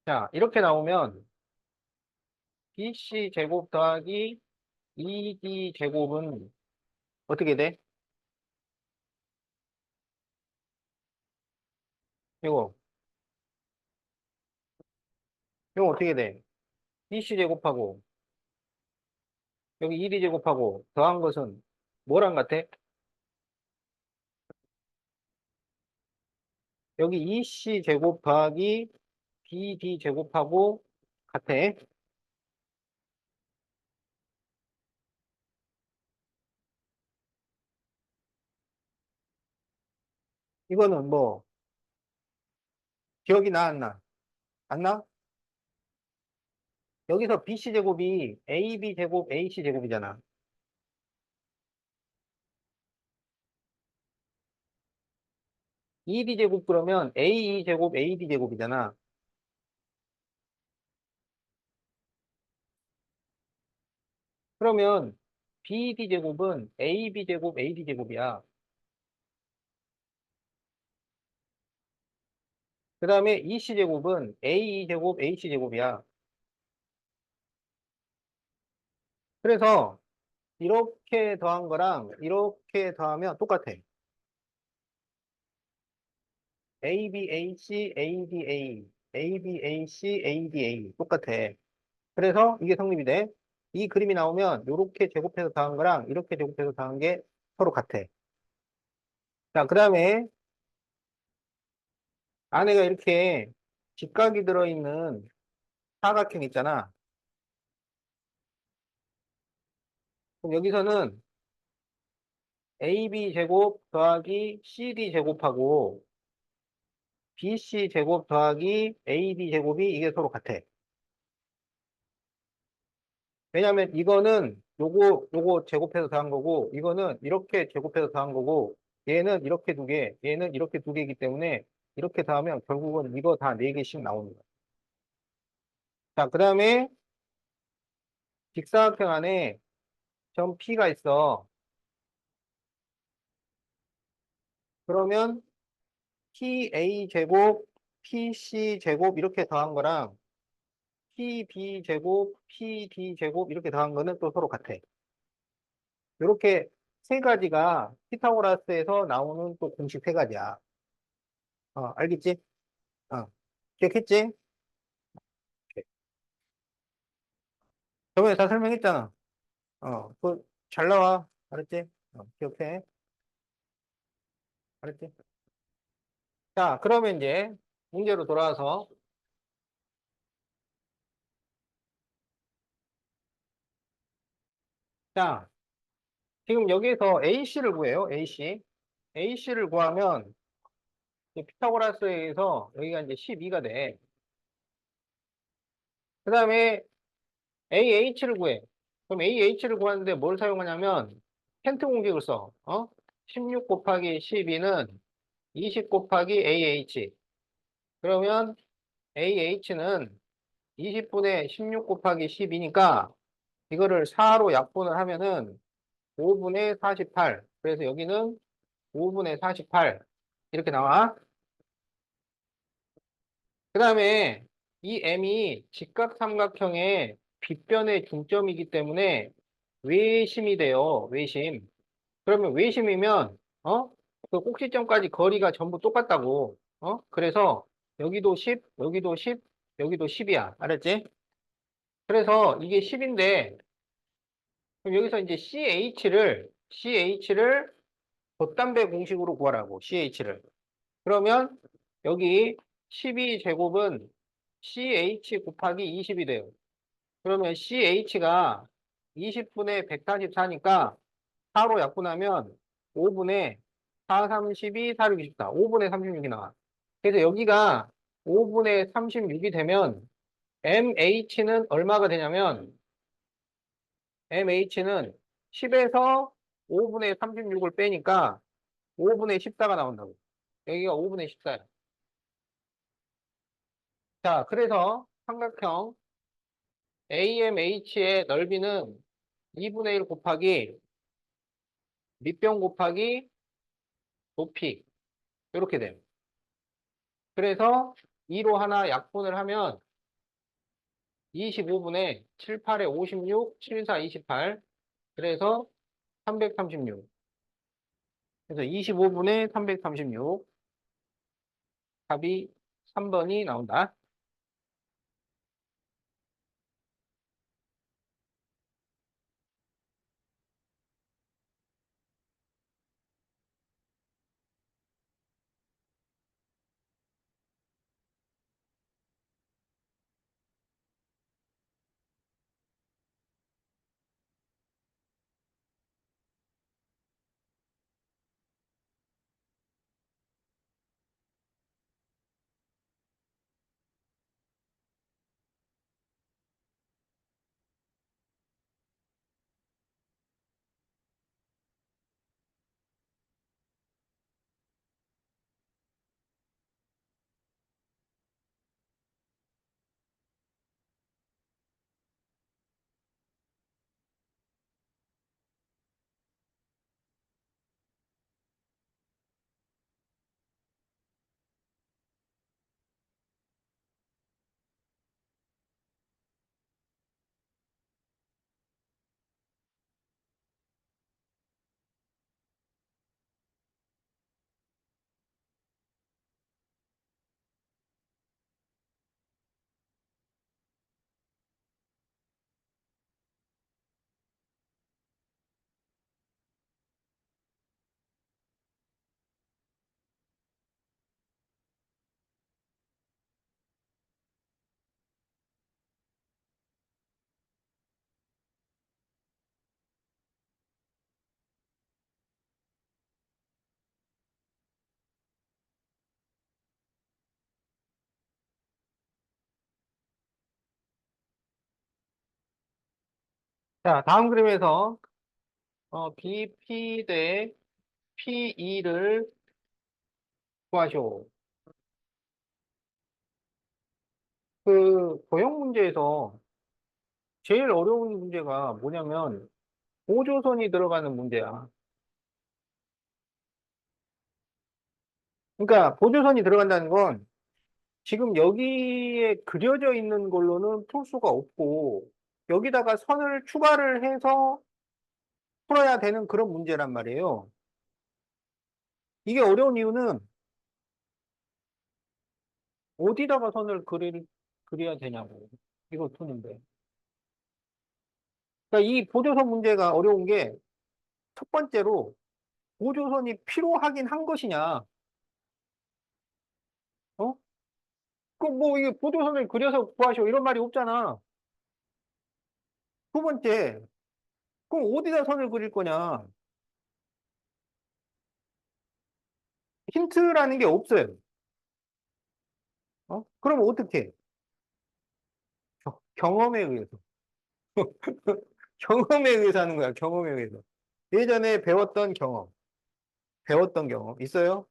자, 이렇게 나오면 BC 제곱 더하기 ED 제곱은 어떻게 돼? 이거, 이거 어떻게 돼? BC 제곱하고 여기 ED 제곱하고 더한 것은 뭐랑 같아? 여기 EC 제곱 더하기 BD 제곱하고 같아. 이거는 뭐 기억이 나, 안 나? 안 나? 여기서 BC 제곱이 AB 제곱 AC 제곱이잖아. ED 제곱 그러면 AE 제곱 AD 제곱이잖아. 그러면 BD 제곱은 AB 제곱 AD 제곱이야. 그 다음에 EC 제곱은 AE 제곱 AC 제곱이야. 그래서 이렇게 더한 거랑 이렇게 더하면 똑같아. ABAC ADA ABAC ADA 똑같아. 그래서 이게 성립이 돼. 이 그림이 나오면 이렇게 제곱해서 더한 거랑 이렇게 제곱해서 더한 게 서로 같아. 자, 그 다음에 안에가 이렇게 직각이 들어있는 사각형 있잖아. 그럼 여기서는 AB 제곱 더하기 CD 제곱하고 BC 제곱 더하기 AD 제곱이 이게 서로 같아. 왜냐면 이거는 요거 제곱해서 더한 거고, 이거는 이렇게 제곱해서 더한 거고, 얘는 이렇게 두 개, 얘는 이렇게 두 개이기 때문에 이렇게 더하면 결국은 이거 다 네 개씩 나오는 거야. 자, 그 다음에 직사각형 안에 점 P가 있어. 그러면 PA 제곱, PC 제곱 이렇게 더한 거랑 PB 제곱, PD 제곱 이렇게 더한 거는 또 서로 같아. 이렇게 세 가지가 피타고라스에서 나오는 또 공식 세 가지야. 알겠지? 어, 기억했지? 오케이. 저번에 다 설명했잖아. 잘 나와. 알았지? 기억해. 알았지? 자, 그러면 이제 문제로 돌아와서, 자, 지금 여기에서 AC를 구해요. AC. AC를 구하면 피타고라스에 의해서 여기가 이제 12가 돼. 그 다음에 AH를 구해. 그럼 AH를 구하는데 뭘 사용하냐면 펜트 공식을 써. 16 곱하기 12는 20 곱하기 AH. 그러면 AH는 20분의 16 곱하기 10이니까 이거를 4로 약분을 하면은 5분의 48. 그래서 여기는 5분의 48. 이렇게 나와. 그 다음에 이 M이 직각삼각형의 빗변의 중점이기 때문에 외심이 돼요. 외심. 그러면 외심이면 그 꼭지점까지 거리가 전부 똑같다고. 그래서 여기도 10, 여기도 10, 여기도 10이야. 알았지? 그래서 이게 10인데 그럼 여기서 이제 CH를 돛담배 공식으로 구하라고. CH를. 그러면 여기 12제곱은 CH 곱하기 20이 돼요. 그러면 CH가 20분의 144니까 4로 약분하면 5분의 4, 3, 12, 4, 6, 24. 5분의 36이 나와. 그래서 여기가 5분의 36이 되면 MH는 얼마가 되냐면 MH는 10에서 5분의 36을 빼니까 5분의 14가 나온다고. 여기가 5분의 14야. 자, 그래서 삼각형 AMH의 넓이는 2분의 1 곱하기 밑변 곱하기 높이 이렇게 돼요. 그래서 2로 하나 약분을 하면 25분의 7, 8에 56, 7, 4, 28 그래서 336 그래서 25분의 336 답이 3번이 나온다. 자, 다음 그림에서 BP 대 PE를 구하시오. 그 도형 문제에서 제일 어려운 문제가 뭐냐면 보조선이 들어가는 문제야. 그러니까 보조선이 들어간다는 건 지금 여기에 그려져 있는 걸로는 풀 수가 없고 여기다가 선을 추가를 해서 풀어야 되는 그런 문제란 말이에요. 이게 어려운 이유는 어디다가 선을 그려야 되냐고. 이거 푸는데. 그러니까 이 보조선 문제가 어려운 게 첫 번째로 보조선이 필요하긴 한 것이냐. 어? 그 뭐 이게 보조선을 그려서 구하시오 이런 말이 없잖아. 두 번째, 그럼 어디다 선을 그릴 거냐? 힌트라는 게 없어요. 그럼 어떻게 해? 경험에 의해서. 경험에 의해서 하는 거야, 경험에 의해서. 예전에 배웠던 경험. 있어요?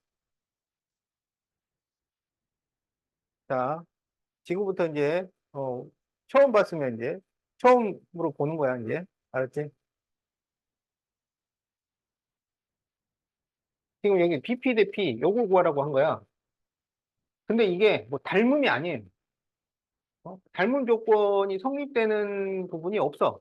자, 지금부터 이제, 처음 봤으면 이제, 처음으로 보는 거야, 이제. 알았지? 지금 여기 BP 대 P, 요거 구하라고 한 거야. 근데 이게 뭐 닮음이 아니에요. 닮은 조건이 성립되는 부분이 없어.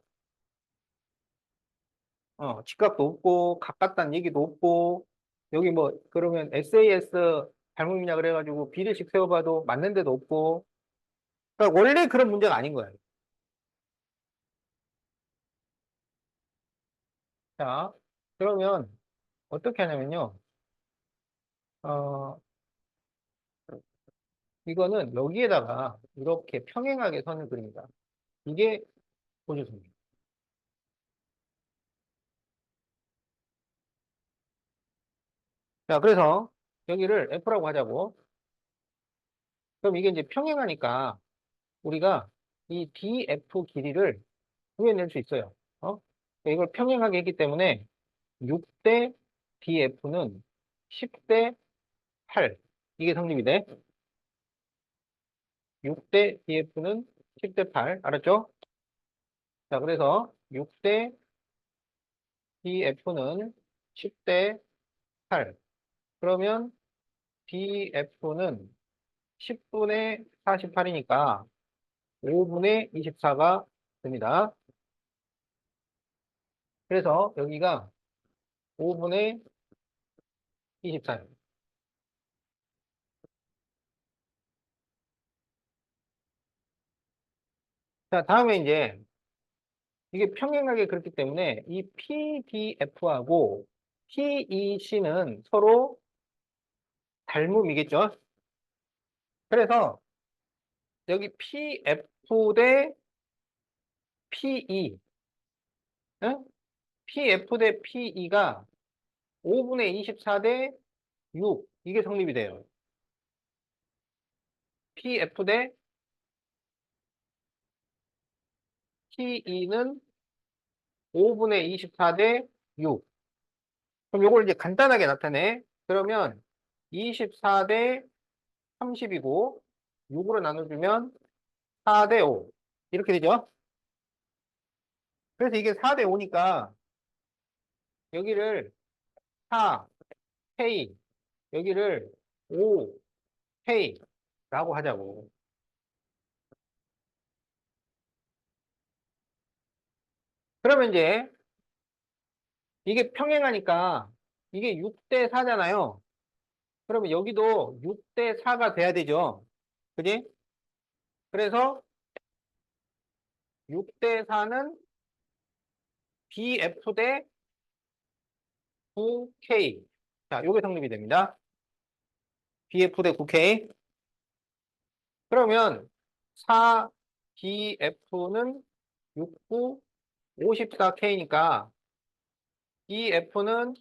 직각도 없고, 가깝다는 얘기도 없고, 여기 뭐, 그러면 SAS 닮음이냐 그래가지고 비례식 세워봐도 맞는 데도 없고, 그러니까 원래 그런 문제가 아닌 거예요. 자, 그러면 어떻게 하냐면요. 어, 이거는 여기에다가 이렇게 평행하게 선을 그립니다. 이게 보조선이에요. 자, 그래서 여기를 F라고 하자고. 그럼 이게 이제 평행하니까 우리가 이 DF 길이를 구해낼 수 있어요. 이걸 평행하게 했기 때문에 6대 DF는 10대 8. 이게 성립이 돼. 6대 DF는 10대 8. 알았죠? 자, 그래서 6대 DF는 10대 8. 그러면 DF는 10분의 48이니까 5분의 24가 됩니다. 그래서 여기가 5분의 24. 자, 다음에 이제 이게 평행하게 그렇기 때문에 이 PDF하고 PEC는 서로 닮음이겠죠? 그래서 여기 PF 대 PE, 응? PF 대 PE가 5분의 24 대 6, 이게 성립이 돼요. PF 대 PE는 5분의 24 대 6. 그럼 이걸 이제 간단하게 나타내. 그러면 24 대 30이고 6으로 나눠주면 4 대 5. 이렇게 되죠? 그래서 이게 4 대 5니까 여기를 4, K, 여기를 5, K라고 하자고. 그러면 이제 이게 평행하니까 이게 6대 4잖아요. 그러면 여기도 6대 4가 돼야 되죠. 그지? 그래서 6대 4는 BF 대 9K. 자, 요게 성립이 됩니다. BF 대 9K. 그러면 4BF는 69, 54K니까 BF는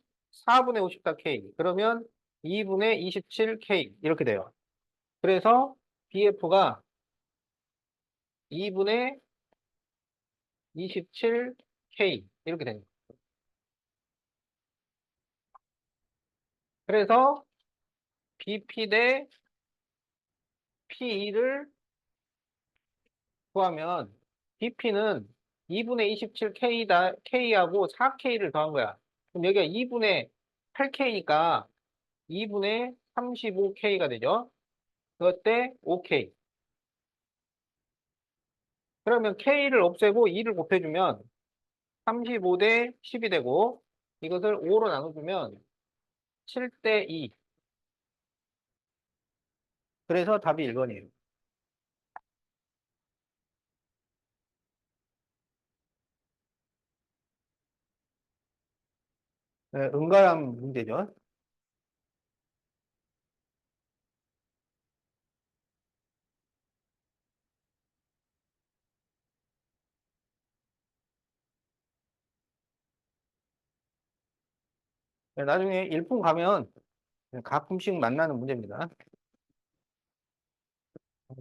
4분의 54K. 그러면 2분의 27K. 이렇게 돼요. 그래서 BF가 2분의 27K. 이렇게 됩니다. 그래서 BP 대 PE를 구하면 BP는 2분의 27K다, K하고 4K를 더한 거야. 그럼 여기가 2분의 8K니까 2분의 35K가 되죠. 그것 때 5K. 그러면 K를 없애고 2를 곱해주면 35 대 10이 되고 이것을 5로 나눠주면 7 대 2. 그래서 답이 1번이에요. 응가람 문제죠. 나중에 일품 가면 가끔씩 만나는 문제입니다.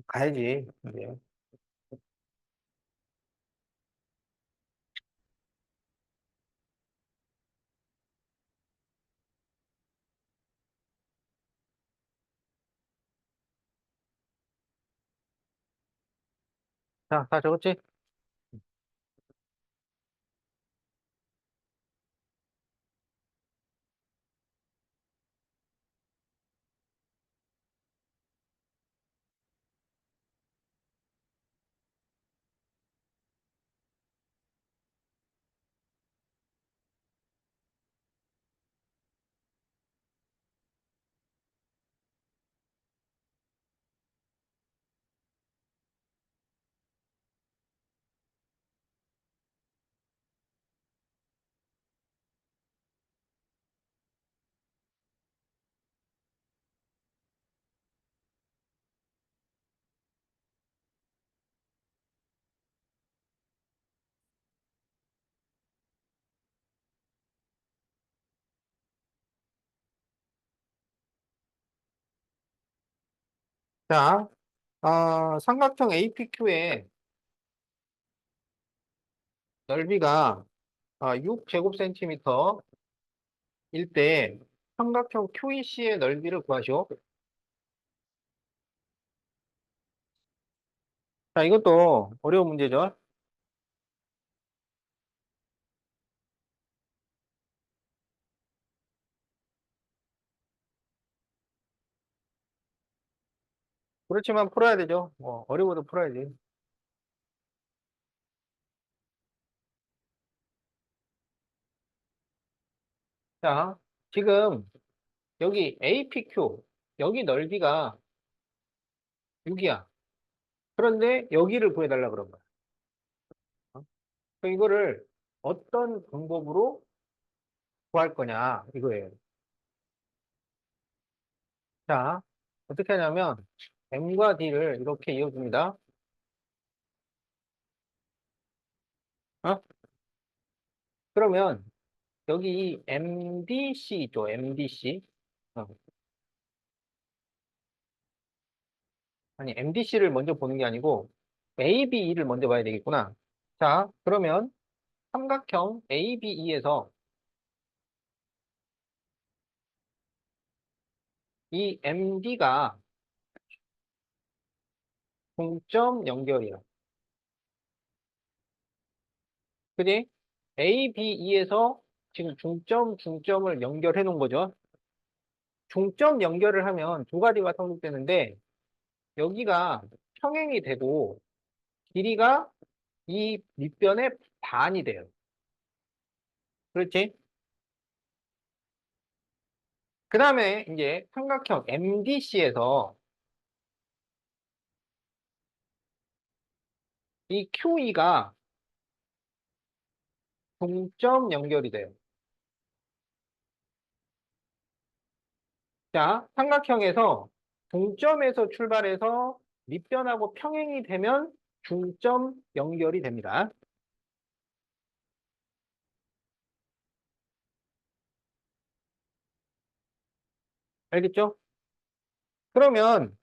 가야지. 이제. 자, 다 적었지? 자, 삼각형 APQ의 넓이가 6제곱센티미터일 때 삼각형 QEC의 넓이를 구하시오. 자, 이것도 어려운 문제죠. 그렇지만 풀어야 되죠. 어려워도 풀어야지. 자, 지금 여기 APQ, 여기 넓이가 6이야. 그런데 여기를 구해달라 그런 거야. 어? 그럼 이거를 어떤 방법으로 구할 거냐, 이거예요. 자, 어떻게 하냐면, M과 D를 이렇게 이어줍니다. 어? 그러면, 여기 이 MDC 있죠, MDC. 어, 아니, MDC를 먼저 보는 게 아니고, ABE를 먼저 봐야 되겠구나. 자, 그러면, 삼각형 ABE에서 이 MD가 중점 연결이야. 그지? ABE에서 지금 중점을 연결해 놓은 거죠. 중점 연결을 하면 두 가지가 성립되는데, 여기가 평행이 되고, 길이가 이 밑변의 반이 돼요. 그렇지? 그 다음에 이제 삼각형 MDC에서 이 QE가 중점 연결이 돼요. 자, 삼각형에서 중점에서 출발해서 밑변하고 평행이 되면 중점 연결이 됩니다. 알겠죠? 그러면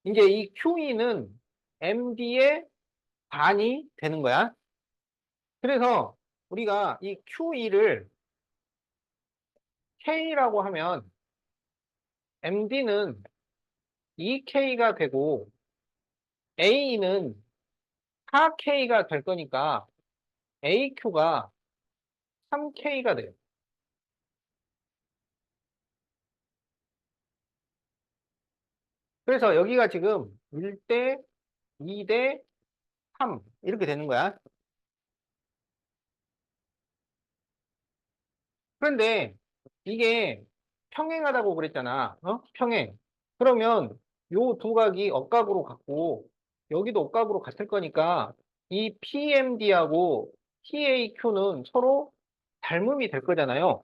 이제 이 QE는 MD의 반이 되는 거야. 그래서 우리가 이 QE를 K라고 하면 MD는 2K가 되고 A는 4K가 될 거니까 AQ가 3K가 돼요. 그래서 여기가 지금 1대 2대 3 이렇게 되는 거야. 그런데 이게 평행하다고 그랬잖아. 평행. 그러면 요 두 각이 억각으로 같고 여기도 억각으로 같을 거니까 이 PMD하고 TAQ는 서로 닮음이 될 거잖아요.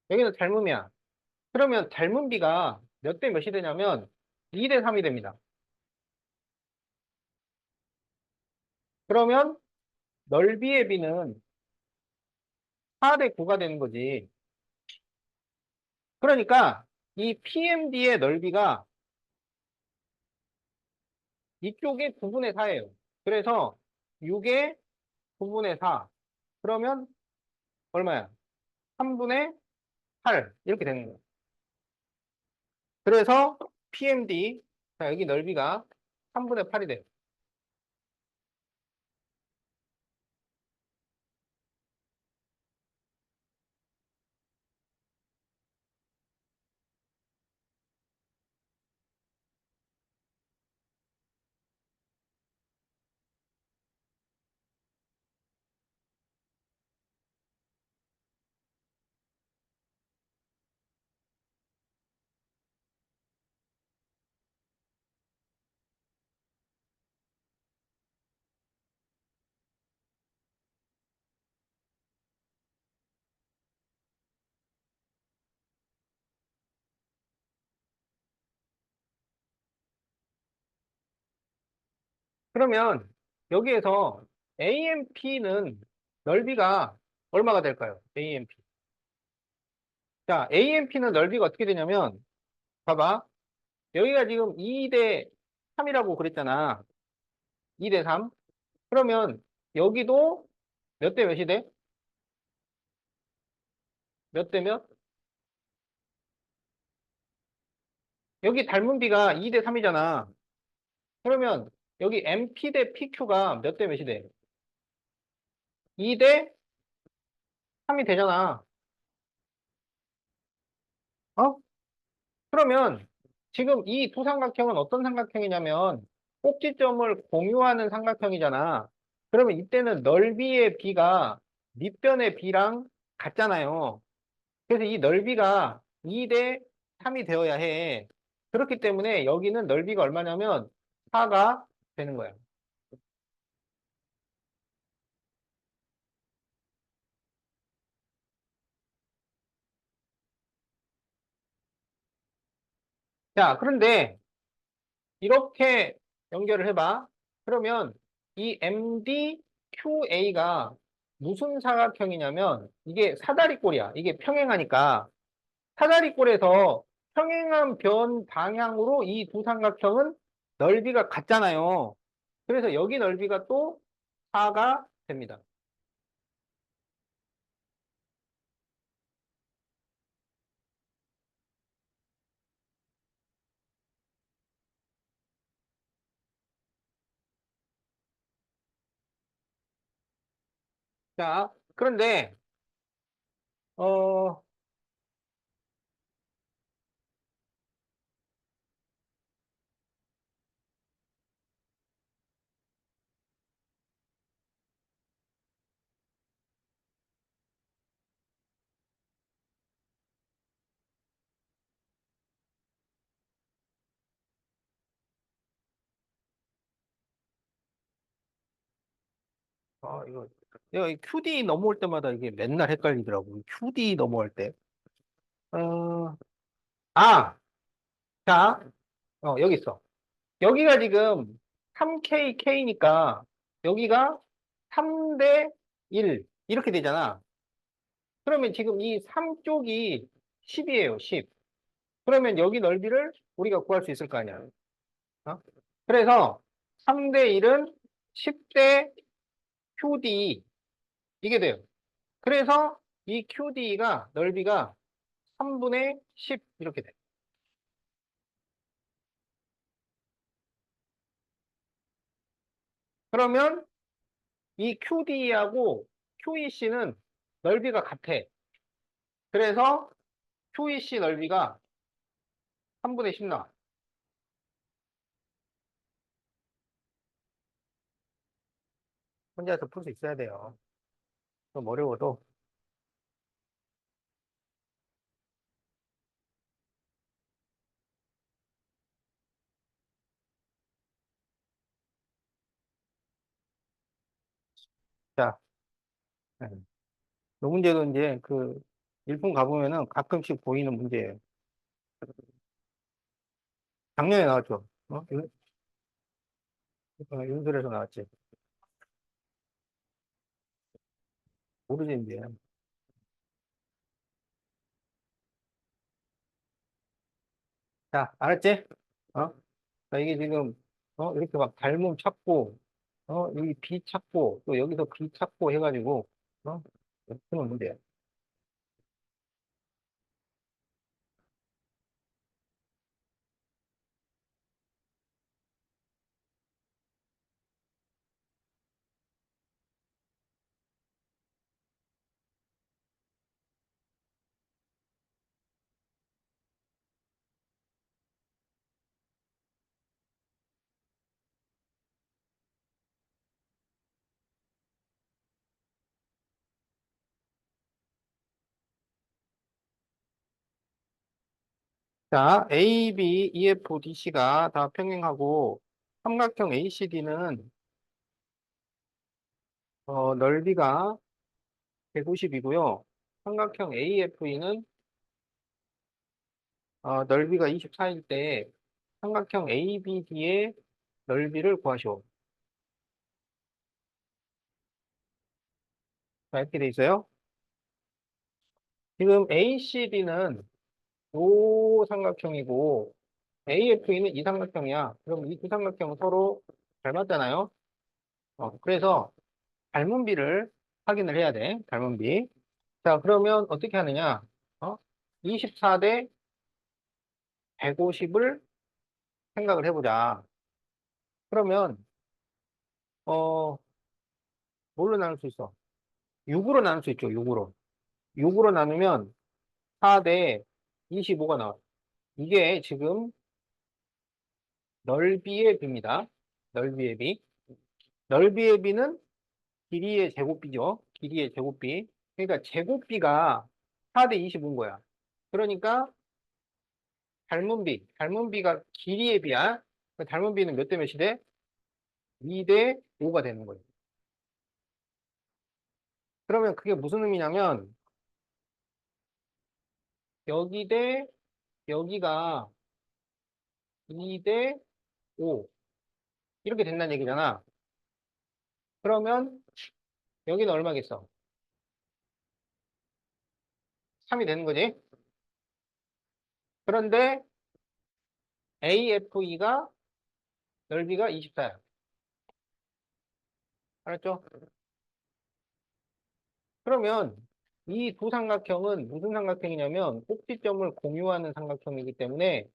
여기는 닮음이야. 그러면 닮은 비가 몇 대 몇이 되냐면 2대 3이 됩니다. 그러면 넓이의 비는 4대 9가 되는 거지. 그러니까 이 PMD의 넓이가 이쪽에 9분의 4예요. 그래서 6에 9분의 4. 그러면 얼마야? 3분의 8. 이렇게 되는 거예요. 그래서 PMD, 자, 여기 넓이가 3분의 8이 돼요. 그러면 여기에서 AMP는 넓이가 얼마가 될까요? AMP. 자, AMP는 넓이가 어떻게 되냐면, 봐봐. 여기가 지금 2 대 3이라고 그랬잖아. 2 대 3. 그러면 여기도 몇 대 몇이 돼? 몇 대 몇? 여기 닮은 비가 2 대 3이잖아. 그러면 여기 MP 대 PQ가 몇 대 몇이 돼? 2 대 3이 되잖아. 어? 그러면 지금 이 두 삼각형은 어떤 삼각형이냐면 꼭지점을 공유하는 삼각형이잖아. 그러면 이때는 넓이의 비가 밑변의 비랑 같잖아요. 그래서 이 넓이가 2 대 3이 되어야 해. 그렇기 때문에 여기는 넓이가 얼마냐면 4가 되는 거야. 자, 그런데 이렇게 연결을 해봐. 그러면 이 MDQA가 무슨 사각형이냐면 이게 사다리꼴이야. 이게 평행하니까 사다리꼴에서 평행한 변 방향으로 이 두 삼각형은 넓이가 같잖아요. 그래서 여기 넓이가 또 4가 됩니다. 자, 그런데 어, 이거 이 QD 넘어올 때마다 이게 맨날 헷갈리더라고. QD 넘어올 때. 어, 아, 자, 여기 있어. 여기가 지금 3KK니까 여기가 3대 1 이렇게 되잖아. 그러면 지금 이 3쪽이 10이에요, 10. 그러면 여기 넓이를 우리가 구할 수 있을 거 아니야. 어? 그래서 3대 1은 10대 QD 이게 돼요. 그래서 이 QD가 넓이가 3분의 10 이렇게 돼. 그러면 이 QD하고 QEC는 넓이가 같아. 그래서 QEC 넓이가 3분의 10 나와. 혼자서 풀 수 있어야 돼요. 좀 어려워도. 자, 네. 이 문제도 이제 그 일품 가보면은 가끔씩 보이는 문제예요. 작년에 나왔죠. 윤설에서 나왔지. 모르지, 이제. 자, 알았지? 어? 자, 이게 지금, 이렇게 막 닮음 찾고, 여기 B 찾고, 또 여기서 B 찾고 해가지고, 이렇게 푸는 문제야. 자, A, B, EF, DC가 다 평행하고, 삼각형 ACD는, 넓이가 150이고요. 삼각형 AFE는, 넓이가 24일 때, 삼각형 ABD의 넓이를 구하시오. 자, 이렇게 돼 있어요. 지금 ACD는 요 삼각형이고 AFE는 이 삼각형이야. 그럼 이 두 삼각형은 서로 닮았잖아요. 그래서 닮은 비를 확인을 해야 돼. 닮은 비. 자, 그러면 어떻게 하느냐? 24 대 150을 생각을 해보자. 그러면 어, 뭘로 나눌 수 있어? 6으로 나눌 수 있죠. 6으로. 6으로 나누면 4 대 25가 나와요. 이게 지금 넓이의 비입니다. 넓이의 비. 넓이의 비는 길이의 제곱비죠. 길이의 제곱비. 그러니까 제곱비가 4 대 25인 거야. 그러니까 닮은 비가 길이의 비야. 그 닮은 비는 몇 대 몇이 돼? 2 대 5가 되는 거예요. 그러면 그게 무슨 의미냐면 여기 대 여기가 2 대 5 이렇게 된다는 얘기잖아. 그러면 여기는 얼마겠어? 3이 되는 거지. 그런데 AFE가 넓이가 24야. 알았죠? 그러면 이 두 삼각형은 무슨 삼각형이냐면 꼭지점을 공유하는 삼각형이기 때문에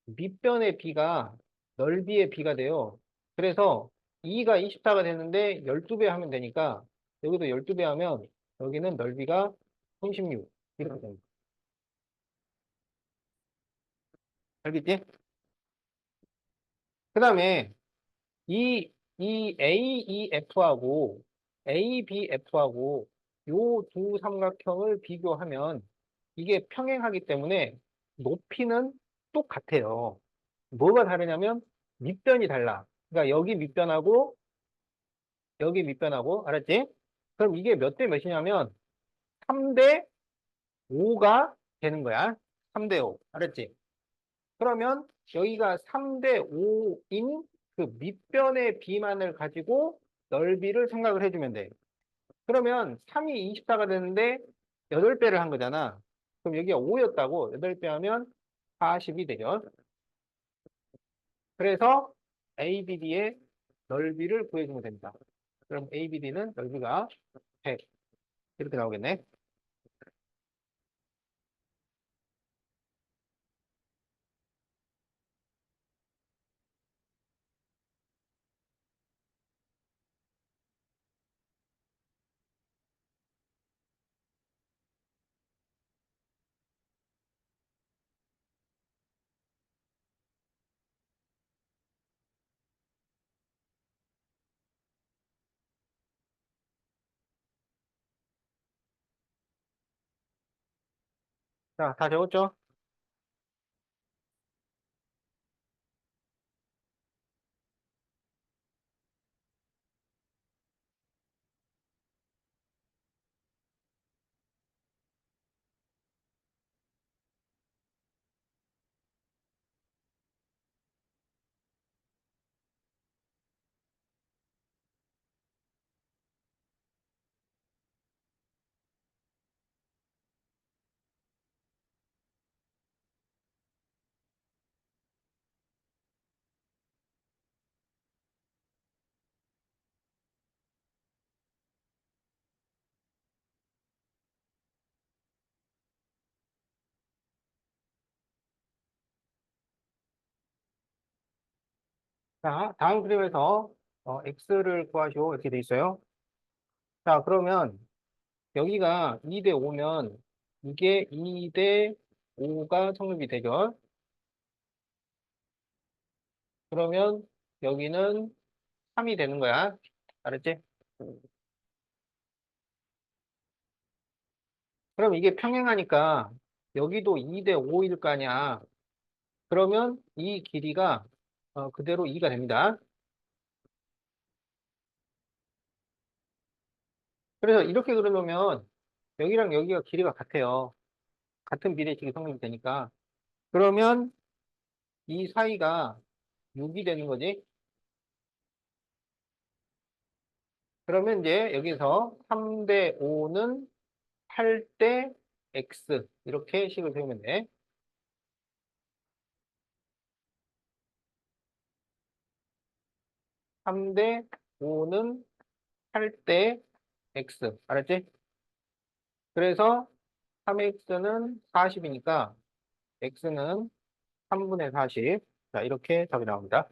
밑변의 비가 넓이의 비가 돼요. 그래서 2가 24가 되는데 12배 하면 되니까 여기도 12배 하면 여기는 넓이가 36 이렇게 됩니다. 알겠지? 그 다음에 이 AEF하고 ABF하고 요 두 삼각형을 비교하면 이게 평행하기 때문에 높이는 똑같아요. 뭐가 다르냐면 밑변이 달라. 그러니까 여기 밑변하고 여기 밑변하고 알았지? 그럼 이게 몇 대 몇이냐면 3대 5가 되는 거야. 3대 5. 알았지? 그러면 여기가 3대 5인 그 밑변의 비만을 가지고 넓이를 생각을 해주면 돼. 그러면 3이 24가 되는데 8배를 한 거잖아. 그럼 여기가 5였다고 8배 하면 40이 되죠. 그래서 ABD의 넓이를 구해주면 됩니다. 그럼 ABD는 넓이가 100 이렇게 나오겠네. 자, 다 적었죠? 자, 다음 그림에서 x를 구하시오 이렇게 돼 있어요. 자, 그러면 여기가 2대 5면 이게 2대 5가 성립이 되죠. 그러면 여기는 3이 되는 거야. 알았지? 그럼 이게 평행하니까 여기도 2대 5일 거 아니야. 그러면 이 길이가 그대로 2가 됩니다. 그래서 이렇게 그려놓으면 여기랑 여기가 길이가 같아요. 같은 비례식이 성립이 되니까. 그러면 이 사이가 6이 되는 거지. 그러면 이제 여기서 3대 5는 8대 x 이렇게 식을 세우면 돼. 3대 5는 8대 x. 알았지? 그래서 3x는 40이니까 x는 3분의 40. 자, 이렇게 답이 나옵니다.